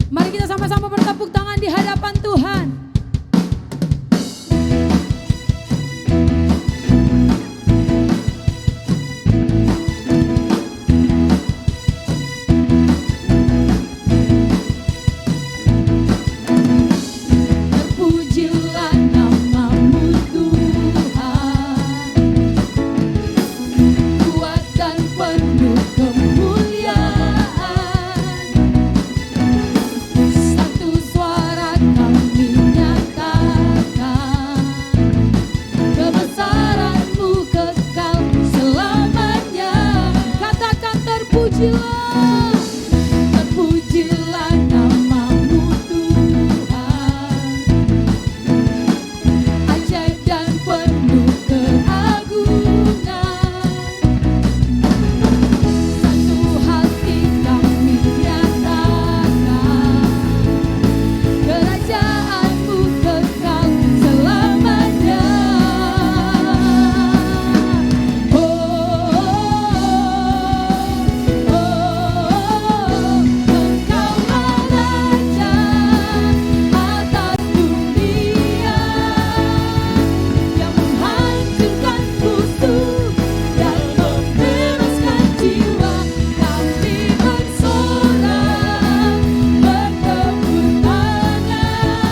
Mari kita sama-sama bertepuk tangan di hadapan Tuhan. Terpujilah nama-Mu Tuhan, kuat dan penuh kemuliaan. Satu suara kami nyatakan, kebesaran-Mu kekal selamanya. Katakan terpujilah, terpujilah nama-Mu Tuhan, ajaib dan penuh keagungan. Satu hati kami nyatakan, kerajaan-Mu kekal selamanya. Oh, oh, oh, oh, Engkaulah Raja atas dunia, yang menghancurkan musuh dan membebaskan jiwa. Kami bersorak, bertepuk tangan.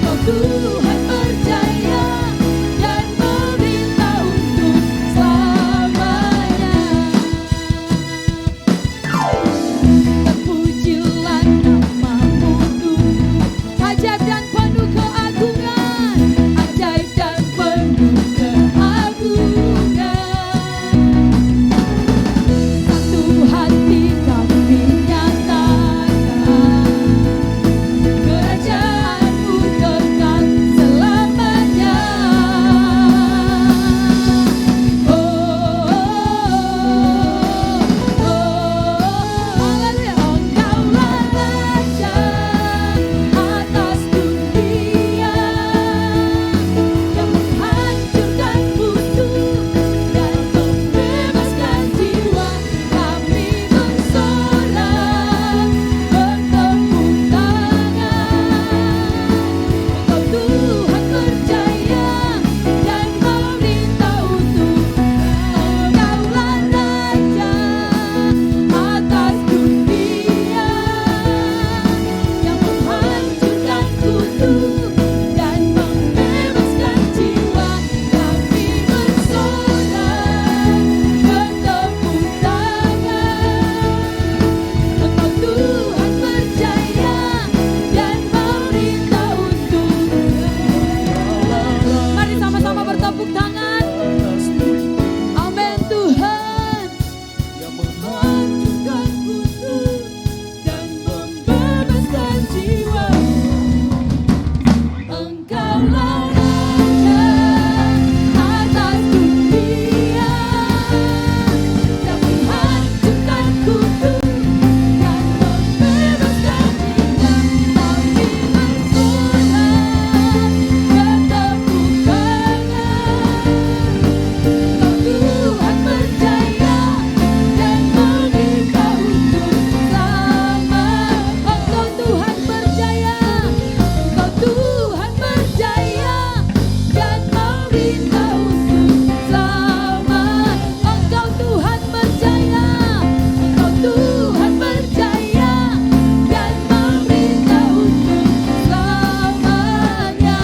Engkau Tuhan berjaya dan memerintah untuk selamanya. Terpujilah nama-Mu Tuhan, ajaib dan penuh keagungan, ajaib dan penuh keagungan. Satu hati kami nyatakan, kerajaan-Mu kekal selamanya. Oh, oh, oh, haleluya. Engkaulah Raja atas dunia, yang menghancurkan musuh dan membebaskan jiwa. Kami bersorak, bertepuk tangan. Engkau Tuhan berjaya dan memerintah untuk. Engkaulah Raja atas dunia, yang menghancurkan musuh dan membebaskan jiwa. Kami bersorak, bertepuk tangan. Engkau Tuhan berjaya dan memerintah untuk. Mari sama-sama bertepuk tangan. Amin Tuhan, yang menghancurkan musuh dan membebaskan jiwa. Engkaulah Raja atas dunia, yang menghancurkan musuh dan membebaskan jiwa. Kami bersorak, bertepuk tangan. Engkau Tuhan berjaya dan memerintah untuk selama. Engkau Tuhan berjaya, Engkau Tuhan berjaya dan memerintah untuk selama. Engkau Tuhan berjaya, Engkau Tuhan berjaya dan memerintah untuk selamanya.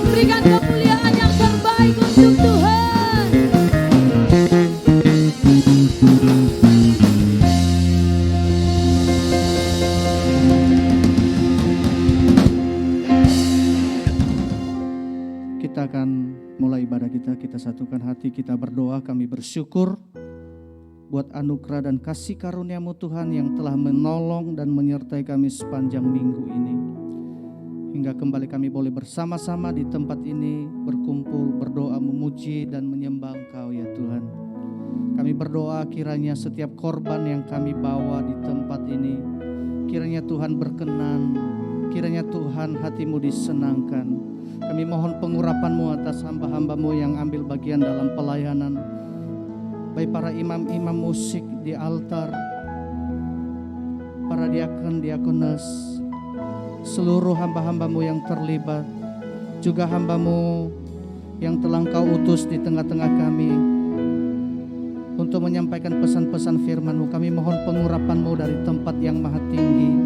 Berikan kemuliaan yang terbaik untuk Tuhan. Kita akan mulai ibadah kita, kita satukan hati, kita berdoa, kami bersyukur buat anugerah dan kasih karunia-Mu Tuhan yang telah menolong dan menyertai kami sepanjang minggu ini. Hingga kembali kami boleh bersama-sama di tempat ini, berkumpul, berdoa, memuji dan menyembah Engkau ya Tuhan. Kami berdoa kiranya setiap korban yang kami bawa di tempat ini, kiranya Tuhan berkenan, kiranya Tuhan hati-Mu disenangkan. Kami mohon pengurapan-Mu atas hamba-hamba-Mu yang ambil bagian dalam pelayanan, baik para imam-imam musik di altar, para diakon, diakones, seluruh hamba-hambamu yang terlibat, juga hambamu yang telah Engkau utus di tengah-tengah kami untuk menyampaikan pesan-pesan firman-Mu. Kami mohon pengurapan-Mu dari tempat yang maha tinggi,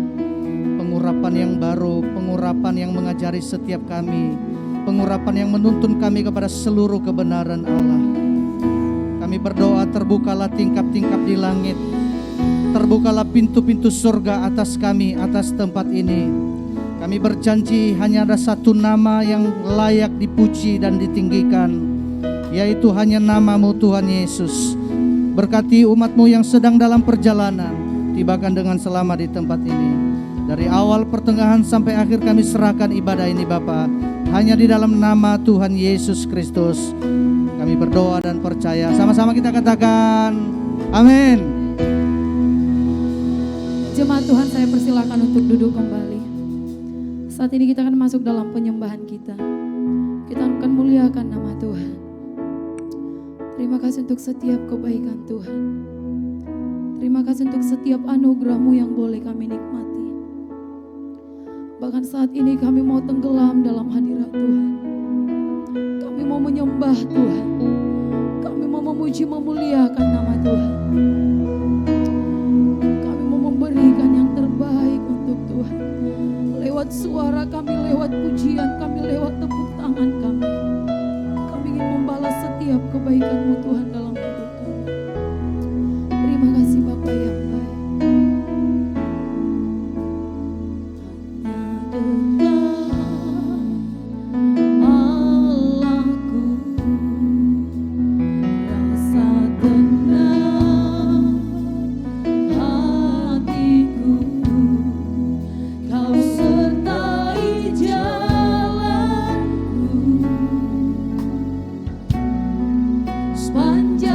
pengurapan yang baru, pengurapan yang mengajari setiap kami, pengurapan yang menuntun kami kepada seluruh kebenaran Allah. Kami berdoa, terbukalah tingkap-tingkap di langit, terbukalah pintu-pintu surga atas kami, atas tempat ini. Kami berjanji hanya ada satu nama yang layak dipuji dan ditinggikan, yaitu hanya nama-Mu Tuhan Yesus. Berkati umat-Mu yang sedang dalam perjalanan, tibakan dengan selamat di tempat ini. Dari awal pertengahan sampai akhir kami serahkan ibadah ini Bapa, hanya di dalam nama Tuhan Yesus Kristus kami berdoa dan percaya. Sama-sama kita katakan amin. Jemaat Tuhan, saya persilakan untuk duduk kembali. Saat ini kita akan masuk dalam penyembahan kita. Kita akan muliakan nama Tuhan. Terima kasih untuk setiap kebaikan Tuhan. Terima kasih untuk setiap anugerah-Mu yang boleh kami nikmati. Bahkan saat ini kami mau tenggelam dalam hadirat Tuhan. Kami mau menyembah Tuhan. Kami mau memuji, memuliakan nama Tuhan. Kami mau memberikan yang terbaik untuk Tuhan. Lewat suara kami, lewat pujian kami, lewat tepuk tangan kami. Kami ingin membalas setiap kebaikan-Mu Tuhan dalam hidup kami. Terima kasih Bapa yang baik. Sepanjang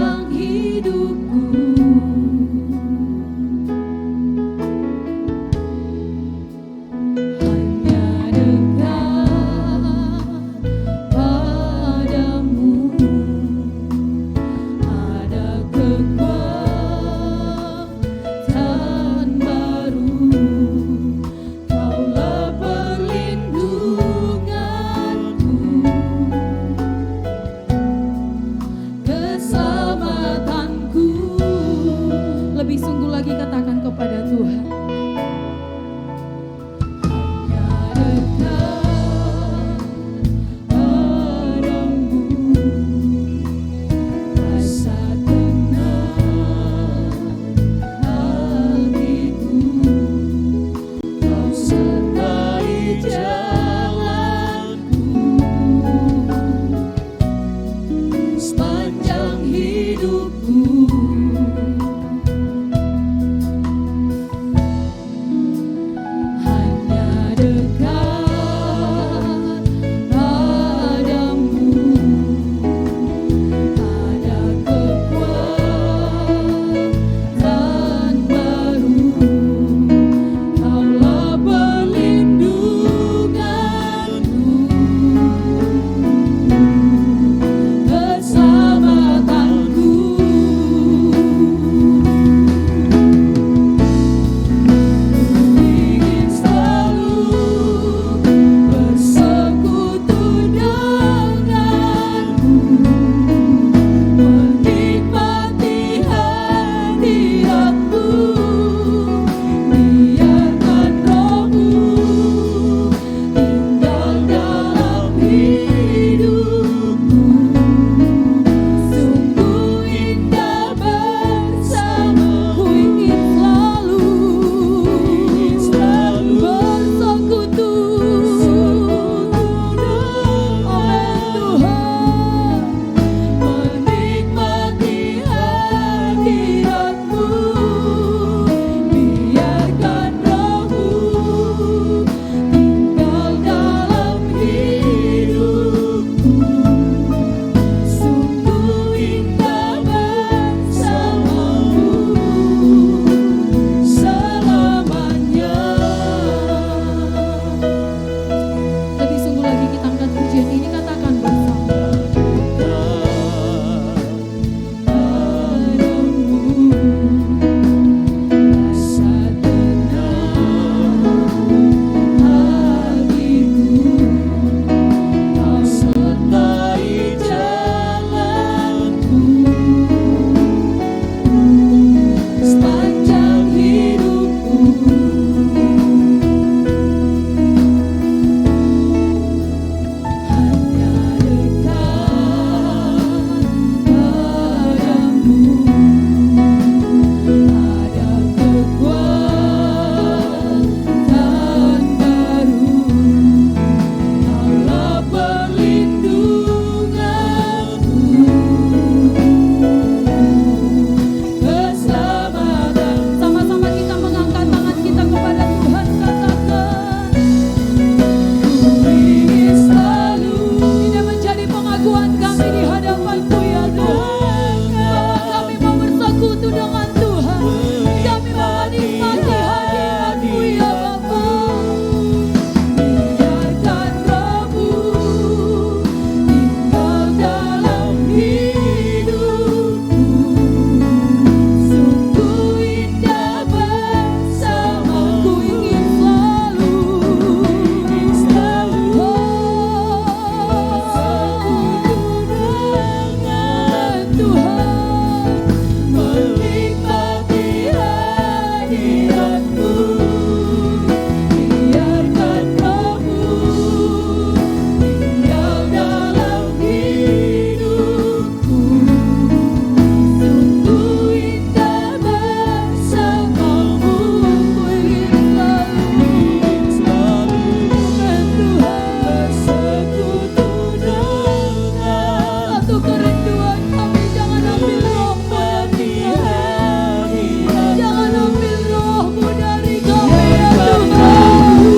satu kerinduan kami, jangan ambil roh-Mu dari kami. Jangan ambil roh-Mu dari kami ya Tuhan.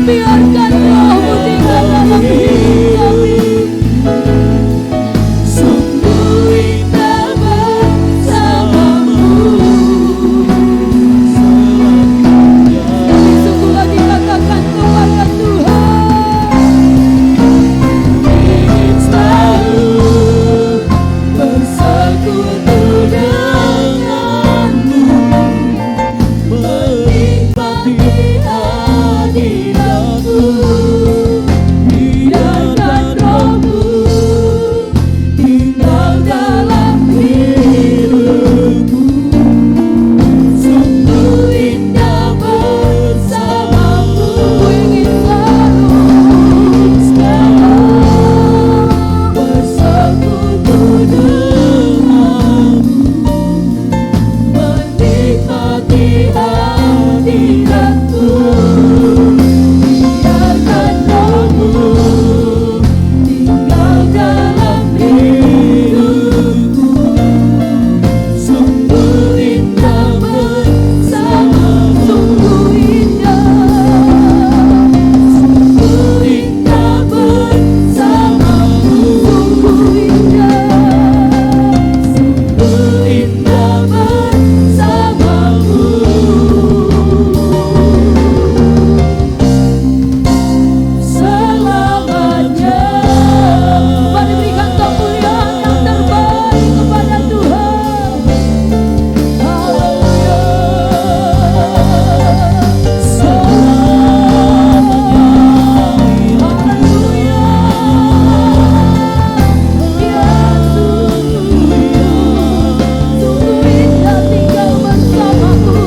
Biarkan roh-Mu tinggal dalam hidup kami. Sungguh indah bersamamu. Kami sungguh lagi katakan kepada Tuhan, ingin selalu bersekutu denganmu, menikmati hadiratmu. Biarkan roh-Mu tinggal dalam hidupku. Sungguh indah bersamamu. Ku ingin selalu bersekutu denganmu, menikmati hadiratmu. Biarkan roh-Mu tinggal dalam hidupku. Sungguh indah bersamamu. Sungguh indah bersamamu. Sungguh indah bersamamu. Selamanya. Mari berikan kemuliaan yang terbaik kepada Tuhan. Haleluya. Selamanya. Haleluya. Sungguh indah tinggal bersamamu.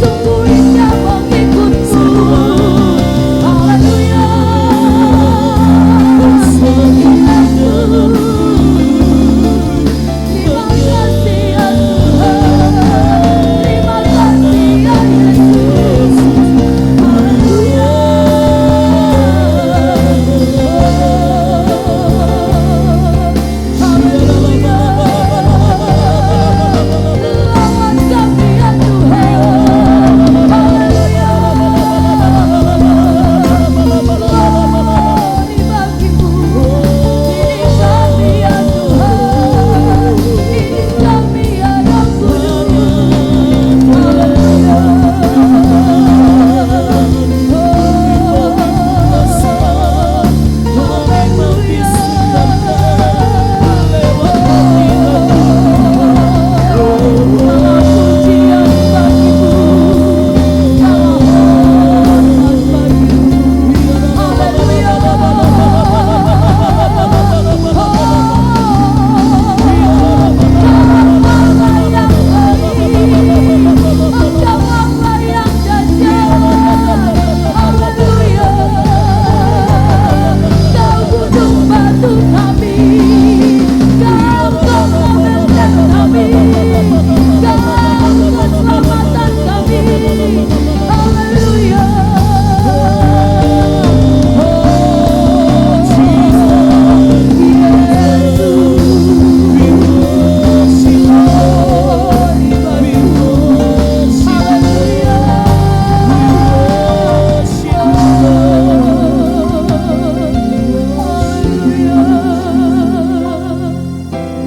Sungguh indah mengikutmu. Haleluya. Terima kasih ya Tuhan. Terima kasih ya Yesus. Haleluya. Haleluya. Selamat kami ya Tuhan. Haleluya. Glory bagimu. Ini kami ya Tuhan. Ini kami ya Rabbul. Haleluya.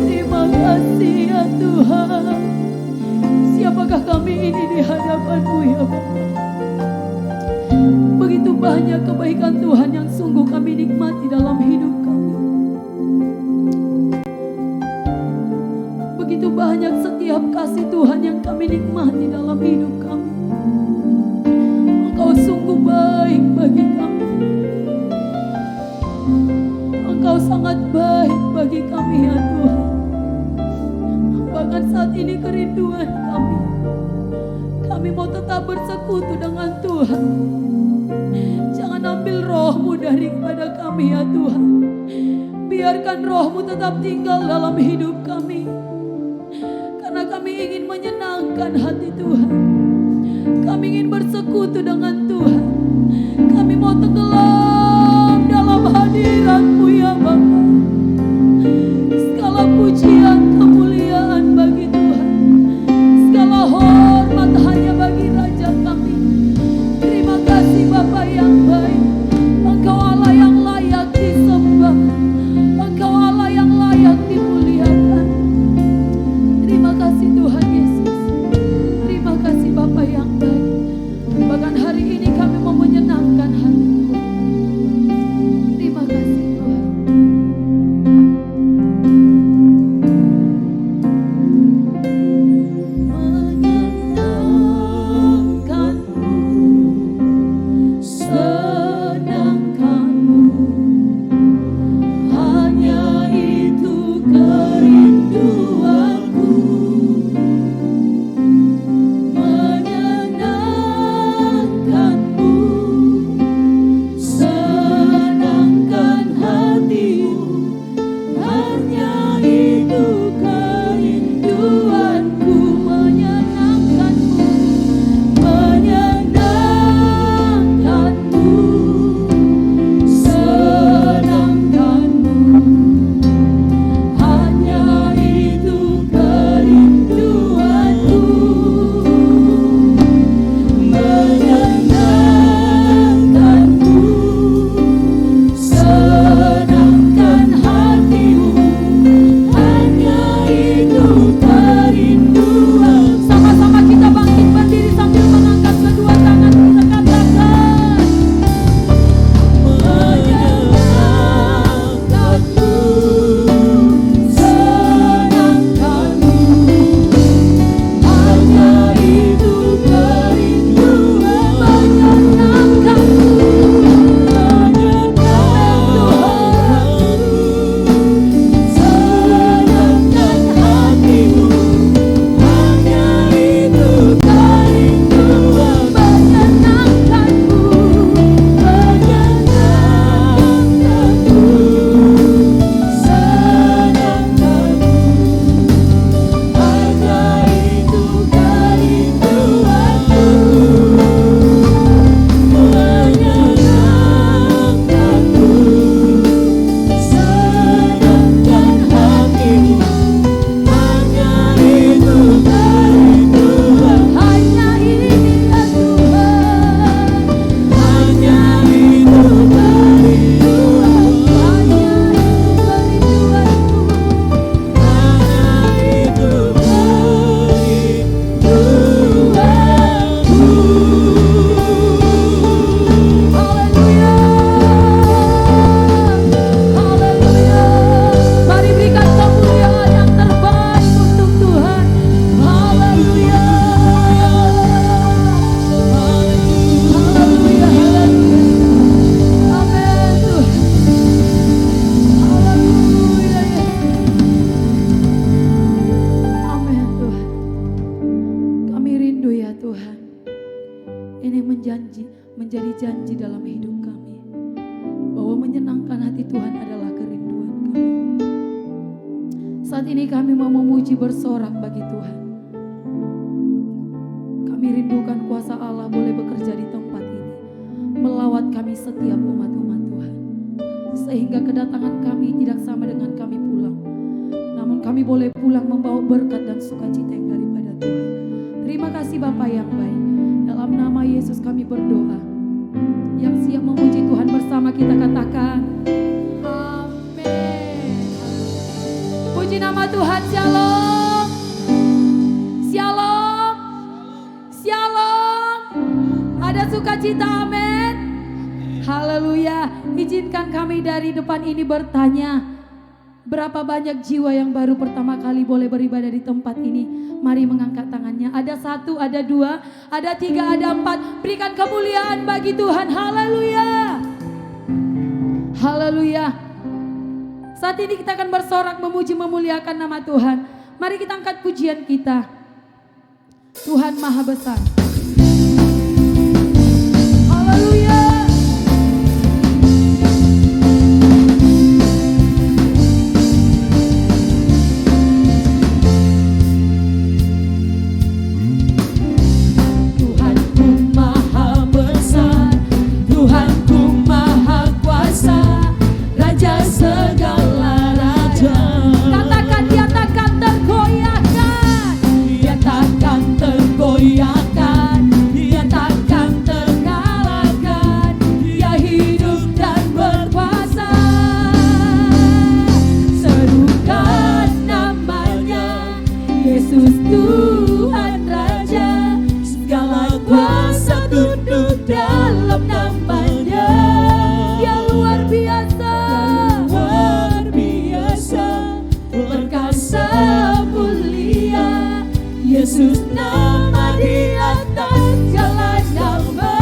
Terima kasih ya Tuhan. Siapakah kami ini di hadapan-Mu ya Bapa? Begitu banyak kebaikan Tuhan yang sungguh kami nikmati dalam hidup kami. Begitu banyak setiap kasih Tuhan yang kami nikmati dalam hidup kami. Engkau sungguh baik bagi kami. Engkau sangat baik bagi kami ya Tuhan. Bahkan saat ini kerinduan kami mau tetap bersekutu dengan Tuhan. Jangan ambil roh-Mu daripada kami ya Tuhan. Biarkan roh-Mu tetap tinggal dalam hidup kami. Karena kami ingin menyenangkan hati Tuhan. Kami ingin bersekutu dengan Tuhan. Kami mau tenggelam dalam hadirat-Mu ya Bapa. menjadi janji dalam hidup kami, bahwa menyenangkan hati Tuhan adalah kerinduan kami. Saat ini kami mau memuji bersorak bagi Tuhan. Kami rindukan kuasa Allah boleh bekerja di tempat ini, melawat kami setiap umat-umat Tuhan, sehingga kedatangan kami tidak sama dengan kami pulang, namun kami boleh pulang membawa berkat dan sukacita yang daripada Tuhan. Terima kasih Bapa yang baik. Dalam nama Yesus kami berdoa. Yang siap memuji Tuhan bersama kita katakan amin. Puji nama Tuhan. Shalom. Shalom. Shalom. Ada sukacita, amin. Haleluya. Izinkan kami dari depan ini bertanya, berapa banyak jiwa yang baru pertama kali boleh beribadah di tempat ini? Mari mengangkat tangannya. Ada 1, ada 2, ada 3, ada 4. Berikan kemuliaan bagi Tuhan. Haleluya. Haleluya. Saat ini kita akan bersorak memuji memuliakan nama Tuhan. Mari kita angkat pujian kita. Tuhan Maha Besar. Haleluya. Yesus nama di atas segala nama.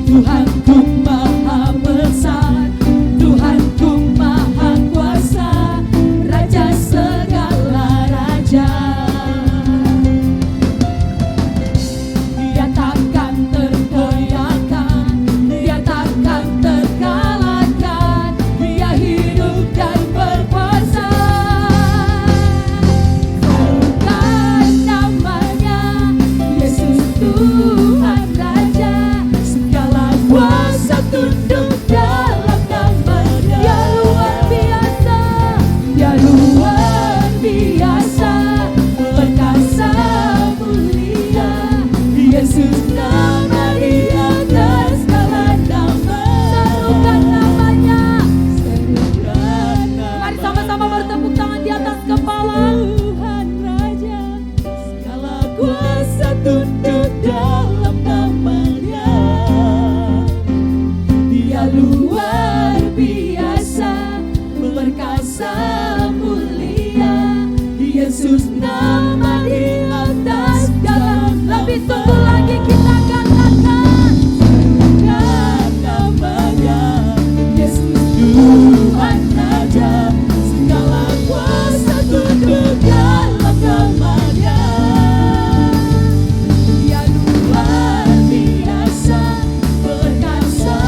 Tuhanku Maha Besar, Tuhanku Maha Kuasa, Raja segala raja. Dia takkan tergoyahkan, Dia takkan terkalahkan, Dia hidup dan berkuasa. Serukan namanya, Yesus Tuhan Raja, segala kuasa tunduk dalam nama-Nya. Dia luar biasa, Dia luar biasa, perkasa mulia. Yesus nama di atas segala nama. Serukan namanya, serukan nama. Mari sama-sama bertepuk tangan di atas kepala. Tuhan Raja, segala kuasa tunduk dalam nama-Nya. Dia luar biasa, perkasa mulia. Yesus nama di atas segala. Lebih sungguh lagi kita katakan, serukan namanya, Yesus Tuhan Raja, segala kuasa tunduk dalam nama-Nya. Dia luar biasa, perkasa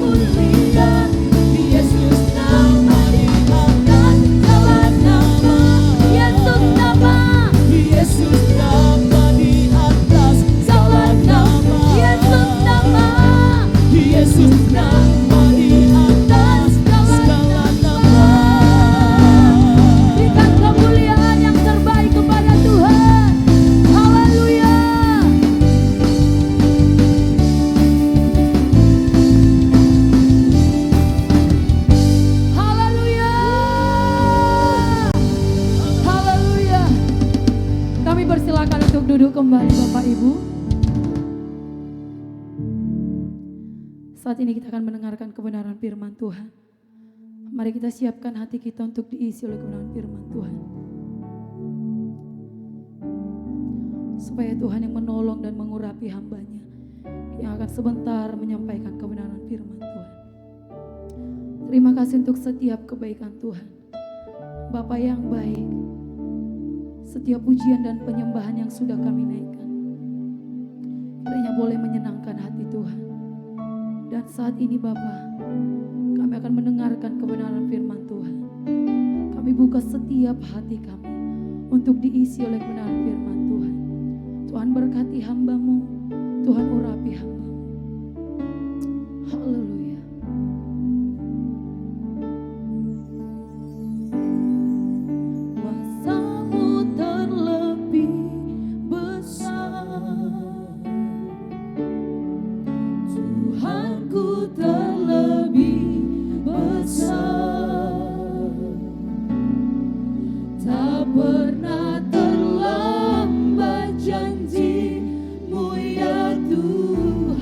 mulia. Yesus nama di atas segala nama. Yesus nama, Yesus nama di atas segala nama. Yesus nama, Yesus nama di atas segala nama. Berikan kemuliaan yang terbaik kepada Tuhan. Haleluya. Haleluya. Haleluya. Kami persilakan untuk duduk kembali Bapak Ibu. Saat ini kita akan mendengarkan kebenaran firman Tuhan. Mari kita siapkan hati kita untuk diisi oleh kebenaran firman Tuhan. supaya Tuhan yang menolong dan mengurapi hamba-Nya yang akan sebentar menyampaikan kebenaran firman Tuhan. Terima kasih untuk setiap kebaikan Tuhan. Bapa yang baik, setiap pujian dan penyembahan yang sudah kami naikkan kiranya boleh menyenangkan hati Tuhan. Dan saat ini Bapa, kami akan mendengarkan kebenaran firman Tuhan. Kami buka setiap hati kami untuk diisi oleh kebenaran firman Tuhan. Tuhan berkati hamba-Mu, Tuhan urapi hamba-Mu. Haleluya. Kuasa-Mu terlebih besar, Tuhanku terlebih besar, tak pernah terlambat janji-Mu ya Tuhan.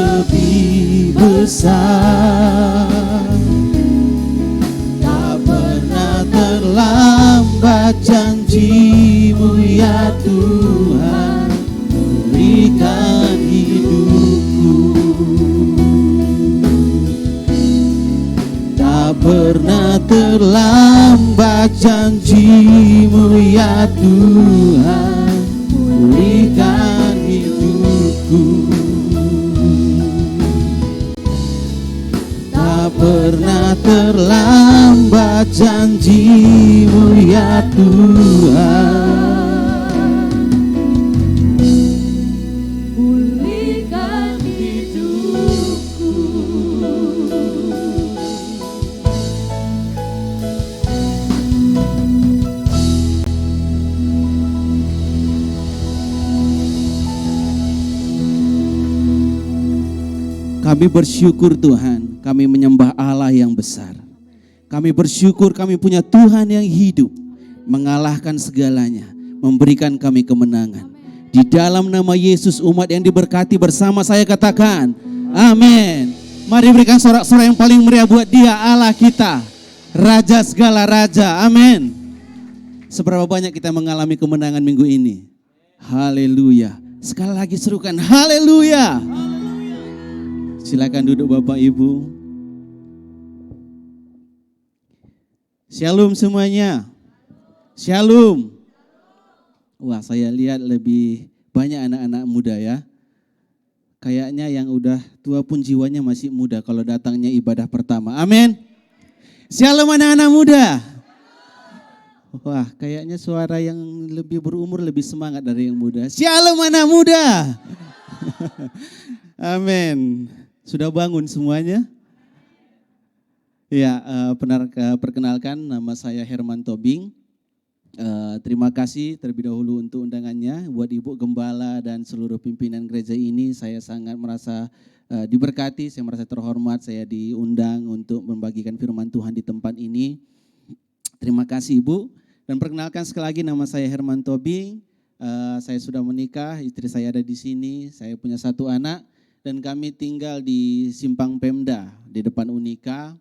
lebih besar. Tak pernah terlambat janji-Mu ya Tuhan, pulihkan hidupku. Tak pernah terlambat janji-Mu ya Tuhan, pulihkan hidupku. Tak pernah terlambat janji-Mu ya Tuhan, Pulihkan hidupku. Kami bersyukur Tuhan, kami menyembah Allah yang besar. Kami bersyukur kami punya Tuhan yang hidup, mengalahkan segalanya, memberikan kami kemenangan. Di dalam nama Yesus, umat yang diberkati bersama saya katakan, amin. Mari berikan sorak-sorai yang paling meriah buat Dia, Allah kita, Raja segala raja, amin. Seberapa banyak kita mengalami kemenangan minggu ini? Haleluya. Sekali lagi serukan, haleluya. Silakan duduk Bapak Ibu. Shalom semuanya. Shalom. Wah, saya lihat lebih banyak anak-anak muda ya. Kayaknya yang udah tua pun jiwanya masih muda kalau datangnya ibadah pertama. Amin. Shalom anak-anak muda. Wah, kayaknya suara yang lebih berumur lebih semangat dari yang muda. Shalom anak muda. Amin. Sudah bangun semuanya? Ya, perkenalkan nama saya Herman Tobing. Terima kasih terlebih dahulu untuk undangannya. Buat Ibu Gembala dan seluruh pimpinan gereja ini, saya sangat merasa diberkati, saya merasa terhormat, saya diundang untuk membagikan firman Tuhan di tempat ini. Terima kasih Ibu. Dan perkenalkan sekali lagi nama saya Herman Tobing. Saya sudah menikah, istri saya ada di sini, saya punya 1 anak. Dan kami tinggal di Simpang Pemda, di depan Unika.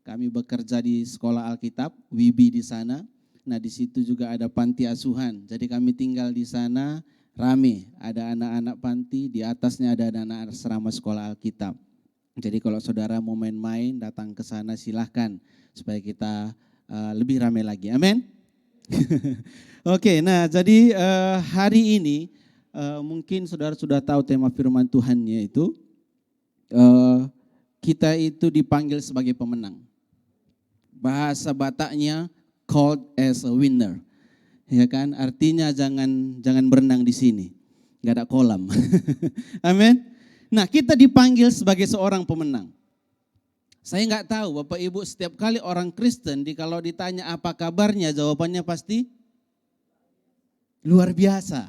Kami bekerja di sekolah Alkitab, WIBI di sana. Nah di situ juga ada panti asuhan. Jadi kami tinggal di sana rame. Ada anak-anak panti, di atasnya ada anak-anak asrama sekolah Alkitab. Jadi kalau saudara mau main-main, datang ke sana silahkan. Supaya kita lebih rame lagi. Amin. Oke, nah jadi hari ini mungkin saudara sudah tahu tema firman Tuhannya itu. Kita itu dipanggil sebagai pemenang. Bahasa Bataknya called as a winner. Ya kan? Artinya jangan berenang di sini. Enggak ada kolam. Amin. Nah, kita dipanggil sebagai seorang pemenang. Saya enggak tahu Bapak Ibu, setiap kali orang Kristen kalau ditanya apa kabarnya, jawabannya pasti luar biasa.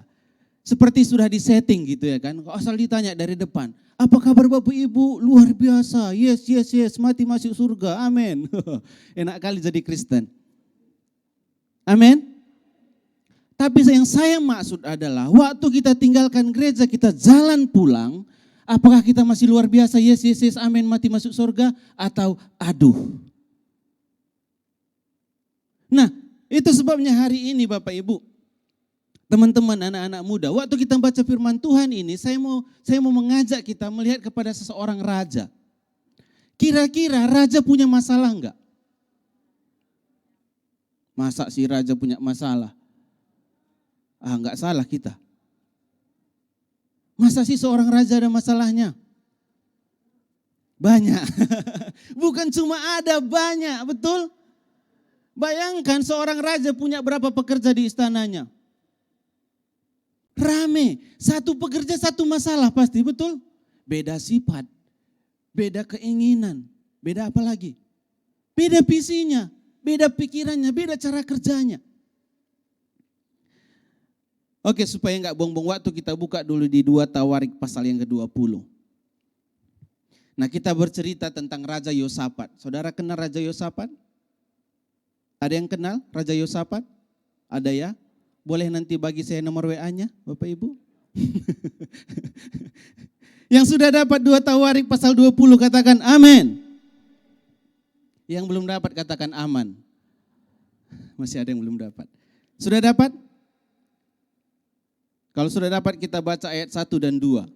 Seperti sudah disetting gitu ya kan. Kalau asal ditanya dari depan, apa kabar Bapak Ibu? Luar biasa. Yes, mati masuk surga. Amin. Enak kali jadi Kristen. Amin. Tapi yang saya maksud adalah waktu kita tinggalkan gereja, kita jalan pulang, apakah kita masih luar biasa? Yes, amin, mati masuk surga, atau aduh. Nah, itu sebabnya hari ini Bapak Ibu, teman-teman, anak-anak muda, waktu kita baca firman Tuhan ini, saya mau mengajak kita melihat kepada seseorang raja. Kira-kira raja punya masalah enggak? Masa si raja punya masalah? Enggak salah kita. Masa sih seorang raja ada masalahnya? Banyak. Bukan cuma ada, banyak, betul? Bayangkan seorang raja punya berapa pekerja di istananya? Rame, satu pekerja satu masalah pasti, betul? Beda sifat, beda keinginan, beda apa lagi? Beda visinya, beda pikirannya, beda cara kerjanya. Oke, supaya enggak buang-buang waktu, kita buka dulu di 2 Tawarik pasal yang ke-20. Nah, kita bercerita tentang Raja Yosafat. Saudara kenal Raja Yosafat? Ada yang kenal Raja Yosafat? Ada ya? Boleh nanti bagi saya nomor WA-nya, Bapak Ibu? Yang sudah dapat 2 Tawarik pasal 20 katakan amin. Yang belum dapat katakan aman. Masih ada yang belum dapat. Sudah dapat? Kalau sudah dapat kita baca ayat 1 dan 2.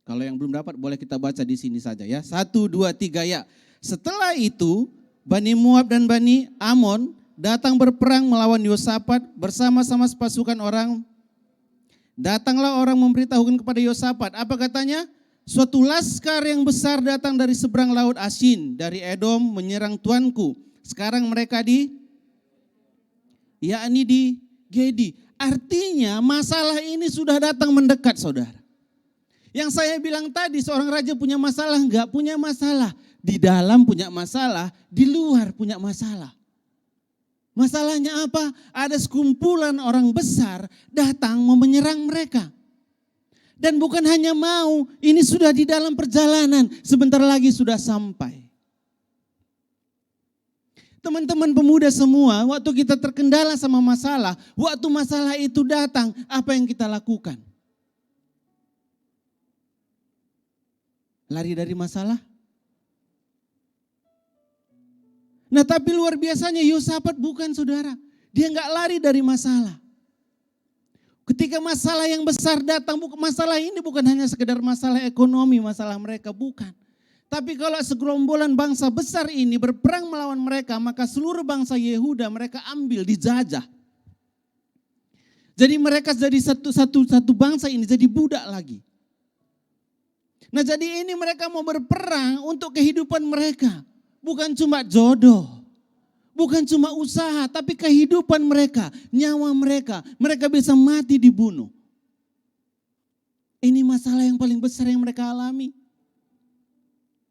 Kalau yang belum dapat boleh kita baca di sini saja ya. 1, 2, 3 ya. Setelah itu Bani Moab dan Bani Amon datang berperang melawan Yosafat bersama-sama sepasukan orang. Datanglah orang memberitahukan kepada Yosafat. Apa katanya? Suatu laskar yang besar datang dari seberang laut Asin, dari Edom menyerang tuanku. Sekarang mereka yakni di Gedi. Artinya masalah ini sudah datang mendekat, saudara. Yang saya bilang tadi, seorang raja punya masalah, enggak punya masalah. Di dalam punya masalah, di luar punya masalah. Masalahnya apa? Ada sekumpulan orang besar datang mau menyerang mereka. Dan bukan hanya mau, ini sudah di dalam perjalanan, sebentar lagi sudah sampai. Teman-teman pemuda semua, waktu kita terkendala sama masalah, waktu masalah itu datang, apa yang kita lakukan? Lari dari masalah? Nah tapi luar biasanya Yosafat bukan, saudara. Dia enggak lari dari masalah. Ketika masalah yang besar datang, masalah ini bukan hanya sekedar masalah ekonomi, masalah mereka, bukan. Tapi kalau segerombolan bangsa besar ini berperang melawan mereka, maka seluruh bangsa Yehuda mereka ambil, dijajah. Jadi mereka jadi satu bangsa ini jadi budak lagi. Nah jadi ini mereka mau berperang untuk kehidupan mereka. Bukan cuma jodoh, bukan cuma usaha, tapi kehidupan mereka, nyawa mereka. Mereka bisa mati dibunuh. Ini masalah yang paling besar yang mereka alami.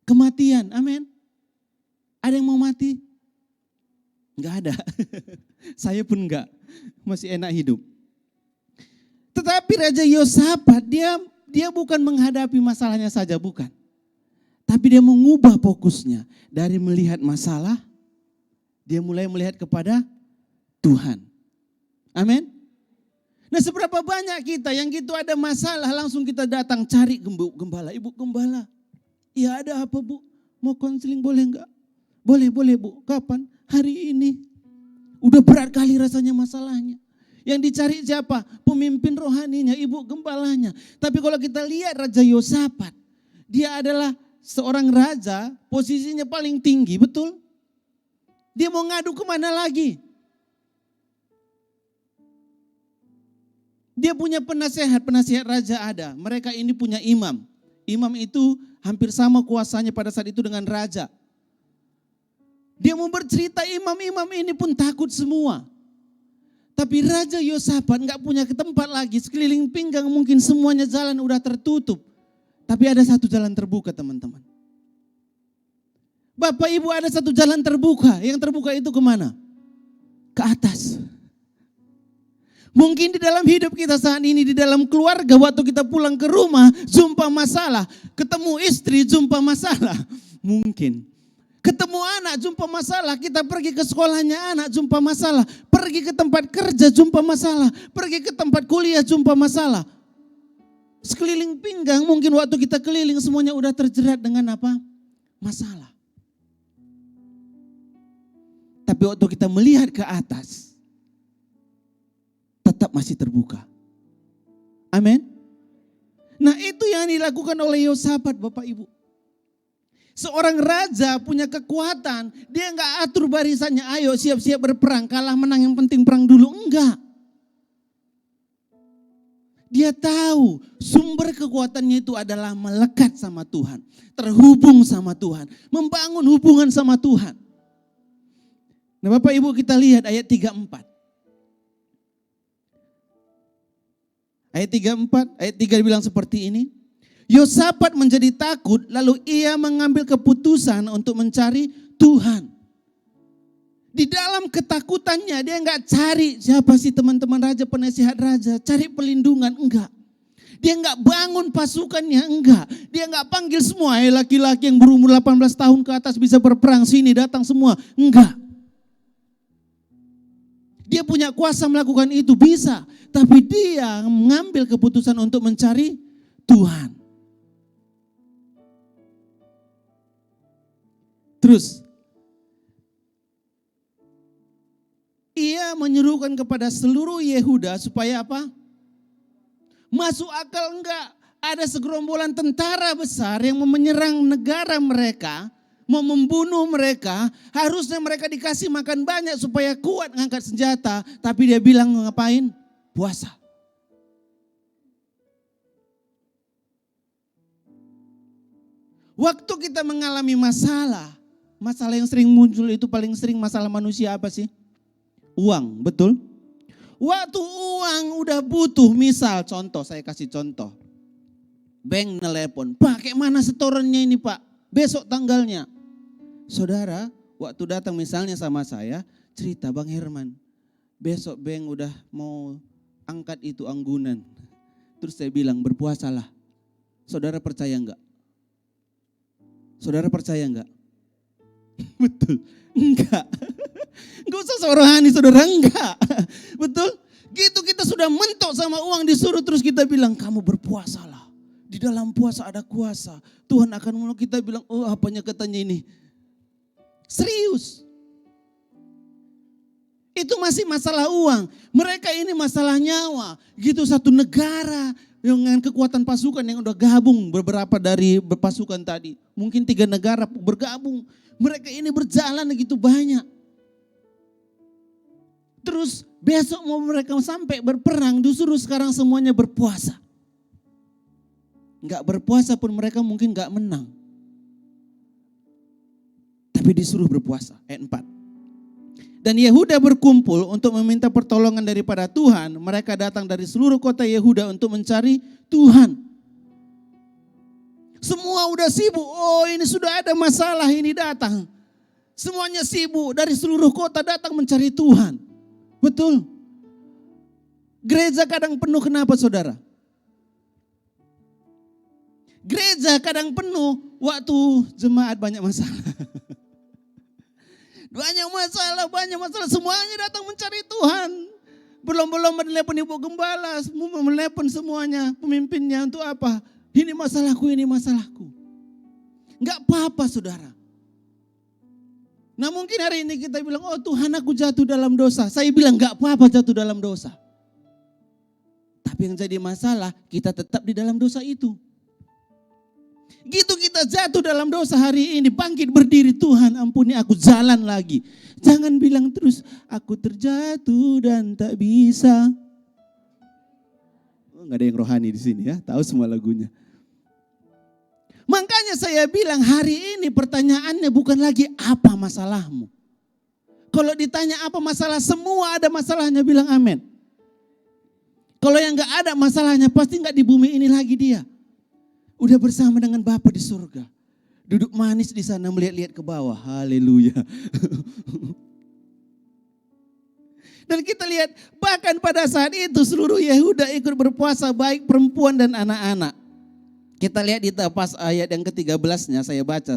Kematian, amin. Ada yang mau mati? Enggak ada. Saya pun enggak, masih enak hidup. Tetapi Raja Yosafat dia bukan menghadapi masalahnya saja, bukan. Tapi dia mengubah fokusnya dari melihat masalah, dia mulai melihat kepada Tuhan. Amin. Nah seberapa banyak kita yang gitu ada masalah langsung kita datang cari gembala, ibu gembala. Ya ada apa bu? Mau konseling boleh enggak? Boleh bu. Kapan? Hari ini. Udah berat kali rasanya masalahnya. Yang dicari siapa? Pemimpin rohaninya, ibu gembalanya. Tapi kalau kita lihat Raja Yosafat, dia adalah seorang raja, posisinya paling tinggi, betul? Dia mau ngadu kemana lagi? Dia punya penasihat raja ada. Mereka ini punya imam. Imam itu hampir sama kuasanya pada saat itu dengan raja. Dia mau bercerita, imam-imam ini pun takut semua. Tapi Raja Yosafat gak punya tempat lagi, sekeliling pinggang mungkin semuanya jalan udah tertutup. Tapi ada satu jalan terbuka teman-teman. Bapak Ibu ada satu jalan terbuka, yang terbuka itu kemana? Ke atas. Mungkin di dalam hidup kita saat ini, di dalam keluarga, waktu kita pulang ke rumah, jumpa masalah. Ketemu istri, jumpa masalah. Mungkin. Ketemu anak, jumpa masalah. Kita pergi ke sekolahnya anak, jumpa masalah. Pergi ke tempat kerja, jumpa masalah. Pergi ke tempat kuliah, jumpa masalah. Sekeliling pinggang, mungkin waktu kita keliling semuanya udah terjerat dengan apa? Masalah. Tapi waktu kita melihat ke atas, tetap masih terbuka. Amin. Nah itu yang dilakukan oleh Yosafat Bapak Ibu. Seorang raja punya kekuatan, dia enggak atur barisannya, ayo siap-siap berperang, kalah menang yang penting perang dulu, enggak. Dia tahu sumber kekuatannya itu adalah melekat sama Tuhan, terhubung sama Tuhan, membangun hubungan sama Tuhan. Nah Bapak Ibu kita lihat ayat 34. Ayat 34, ayat 3 bilang seperti ini. Yosafat menjadi takut lalu ia mengambil keputusan untuk mencari Tuhan. Di dalam ketakutannya dia enggak cari siapa sih teman-teman raja, penasihat raja, cari pelindungan, enggak. Dia enggak bangun pasukannya, enggak. Dia enggak panggil semua, laki-laki yang berumur 18 tahun ke atas bisa berperang, sini datang semua, enggak. Dia punya kuasa melakukan itu, bisa. Tapi dia mengambil keputusan untuk mencari Tuhan. Terus, ia menyerukan kepada seluruh Yehuda supaya apa? Masuk akal enggak? Ada segerombolan tentara besar yang mau menyerang negara mereka, mau membunuh mereka. Harusnya mereka dikasih makan banyak supaya kuat ngangkat senjata. Tapi dia bilang ngapain? Puasa. Waktu kita mengalami masalah yang sering muncul itu paling sering masalah manusia apa sih? Uang, betul? Waktu uang udah butuh, misal contoh, saya kasih contoh. Bank nelepon, Pak kayak mana setorannya ini Pak? Besok tanggalnya. Saudara, waktu datang misalnya sama saya, cerita Bang Herman, besok bank udah mau angkat itu anggunan. Terus saya bilang berpuasalah. Saudara percaya enggak? Saudara percaya enggak? Betul, enggak. Enggak usah sorohani saudara, enggak. Betul? Gitu kita sudah mentok sama uang disuruh terus kita bilang kamu berpuasalah. Di dalam puasa ada kuasa. Tuhan akan menolong kita bilang oh apanya katanya ini. Serius. Itu masih masalah uang. Mereka ini masalah nyawa. Gitu satu negara dengan kekuatan pasukan yang udah gabung beberapa dari pasukan tadi. Mungkin 3 negara bergabung. Mereka ini berjalan begitu banyak. Terus besok mau mereka sampai berperang, disuruh sekarang semuanya berpuasa. Enggak berpuasa pun mereka mungkin enggak menang. Tapi disuruh berpuasa. Ayat 4. Dan Yehuda berkumpul untuk meminta pertolongan daripada Tuhan. Mereka datang dari seluruh kota Yehuda untuk mencari Tuhan. Semua udah sibuk. Oh ini sudah ada masalah ini datang. Semuanya sibuk dari seluruh kota datang mencari Tuhan. Betul. Gereja kadang penuh kenapa saudara? Gereja kadang penuh waktu jemaat banyak masalah. Banyak masalah. Semuanya datang mencari Tuhan. Belum menelepon ibu gembala, menelepon semuanya pemimpinnya untuk apa? Ini masalahku. Enggak apa-apa saudara. Nah mungkin hari ini kita bilang, oh Tuhan aku jatuh dalam dosa. Saya bilang enggak apa-apa jatuh dalam dosa. Tapi yang jadi masalah, kita tetap di dalam dosa itu. Gitu kita jatuh dalam dosa hari ini, bangkit berdiri, Tuhan ampuni aku, jalan lagi. Jangan bilang terus, aku terjatuh dan tak bisa. Oh, gak ada yang rohani di sini ya, tahu semua lagunya. Makanya saya bilang hari ini pertanyaannya bukan lagi apa masalahmu. Kalau ditanya apa masalah, semua ada masalahnya, bilang amin. Kalau yang gak ada masalahnya pasti gak di bumi ini lagi dia. Udah bersama dengan Bapa di surga. Duduk manis di sana melihat-lihat ke bawah. Haleluya. Dan kita lihat bahkan pada saat itu seluruh Yehuda ikut berpuasa baik perempuan dan anak-anak. Kita lihat di pas ayat yang ke-13-nya saya baca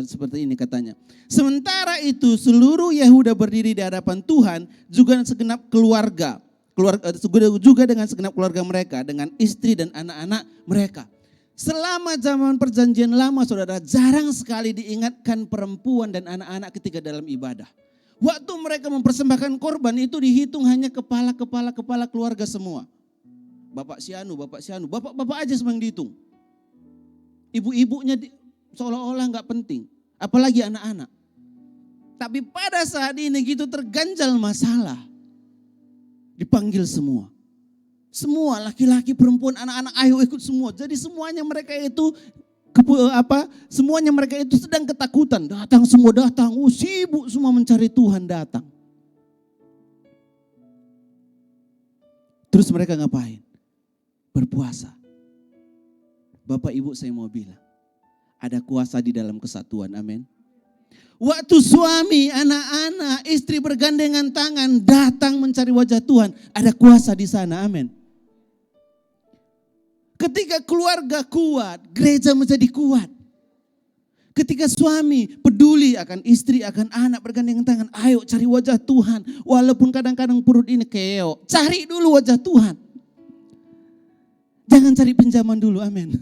seperti ini katanya. Sementara itu seluruh Yehuda berdiri di hadapan Tuhan juga segenap keluarga. Juga dengan segenap keluarga mereka. Dengan istri dan anak-anak mereka. Selama zaman perjanjian lama saudara jarang sekali diingatkan perempuan dan anak-anak ketika dalam ibadah. Waktu mereka mempersembahkan korban itu dihitung hanya kepala keluarga semua. Bapak sianu, bapak-bapak aja semua yang dihitung. Ibu-ibunya seolah-olah gak penting. Apalagi anak-anak. Tapi pada saat ini gitu terganjal masalah. Dipanggil semua. Semua laki-laki, perempuan, anak-anak ayo ikut semua. Jadi semuanya mereka itu semuanya mereka itu sedang ketakutan. Datang semua datang. Sibuk semua mencari Tuhan datang. Terus mereka ngapain? Berpuasa. Bapak Ibu saya mau bilang, ada kuasa di dalam kesatuan, amin. Waktu suami, anak-anak, istri bergandengan tangan datang mencari wajah Tuhan, ada kuasa di sana, amin. Ketika keluarga kuat, gereja menjadi kuat. Ketika suami peduli akan istri, akan anak, bergandengan tangan, ayo cari wajah Tuhan. Walaupun kadang-kadang perut ini keok, cari dulu wajah Tuhan. Jangan cari pinjaman dulu, amin.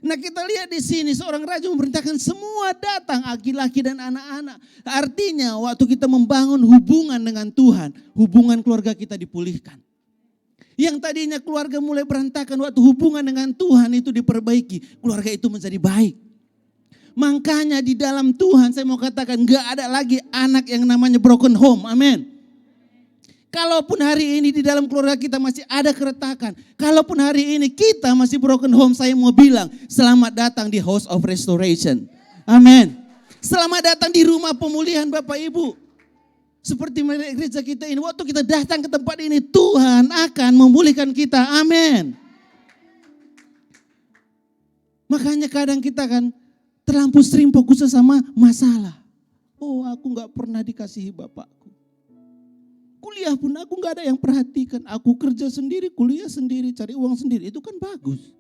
Nah kita lihat di sini seorang raja memerintahkan semua datang, laki-laki dan anak-anak. Artinya waktu kita membangun hubungan dengan Tuhan, hubungan keluarga kita dipulihkan. Yang tadinya keluarga mulai berantakan, waktu hubungan dengan Tuhan itu diperbaiki, keluarga itu menjadi baik. Makanya di dalam Tuhan saya mau katakan gak ada lagi anak yang namanya broken home, amin. Kalaupun hari ini di dalam keluarga kita masih ada keretakan, kalaupun hari ini kita masih broken home, saya mau bilang selamat datang di House of Restoration, amin. Selamat datang di rumah pemulihan Bapak Ibu. Seperti gereja kita ini, waktu kita datang ke tempat ini, Tuhan akan memulihkan kita. Amin. Makanya kadang kita kan terlampau sering fokus sama masalah. Oh, aku gak pernah dikasihi bapakku. Kuliah pun aku gak ada yang perhatikan. Aku kerja sendiri, kuliah sendiri, cari uang sendiri. Itu kan bagus.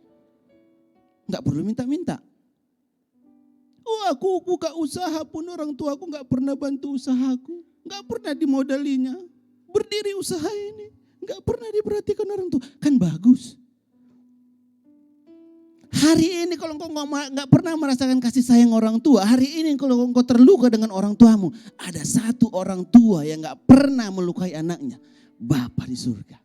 Gak perlu minta-minta. Oh, aku buka usaha pun orang tua aku gak pernah bantu usahaku. Gak pernah dimodalinya, berdiri usaha ini, gak pernah diperhatikan orang tua, kan bagus. Hari ini kalau engkau gak pernah merasakan kasih sayang orang tua, hari ini kalau engkau terluka dengan orang tuamu, ada satu orang tua yang gak pernah melukai anaknya, Bapa di surga.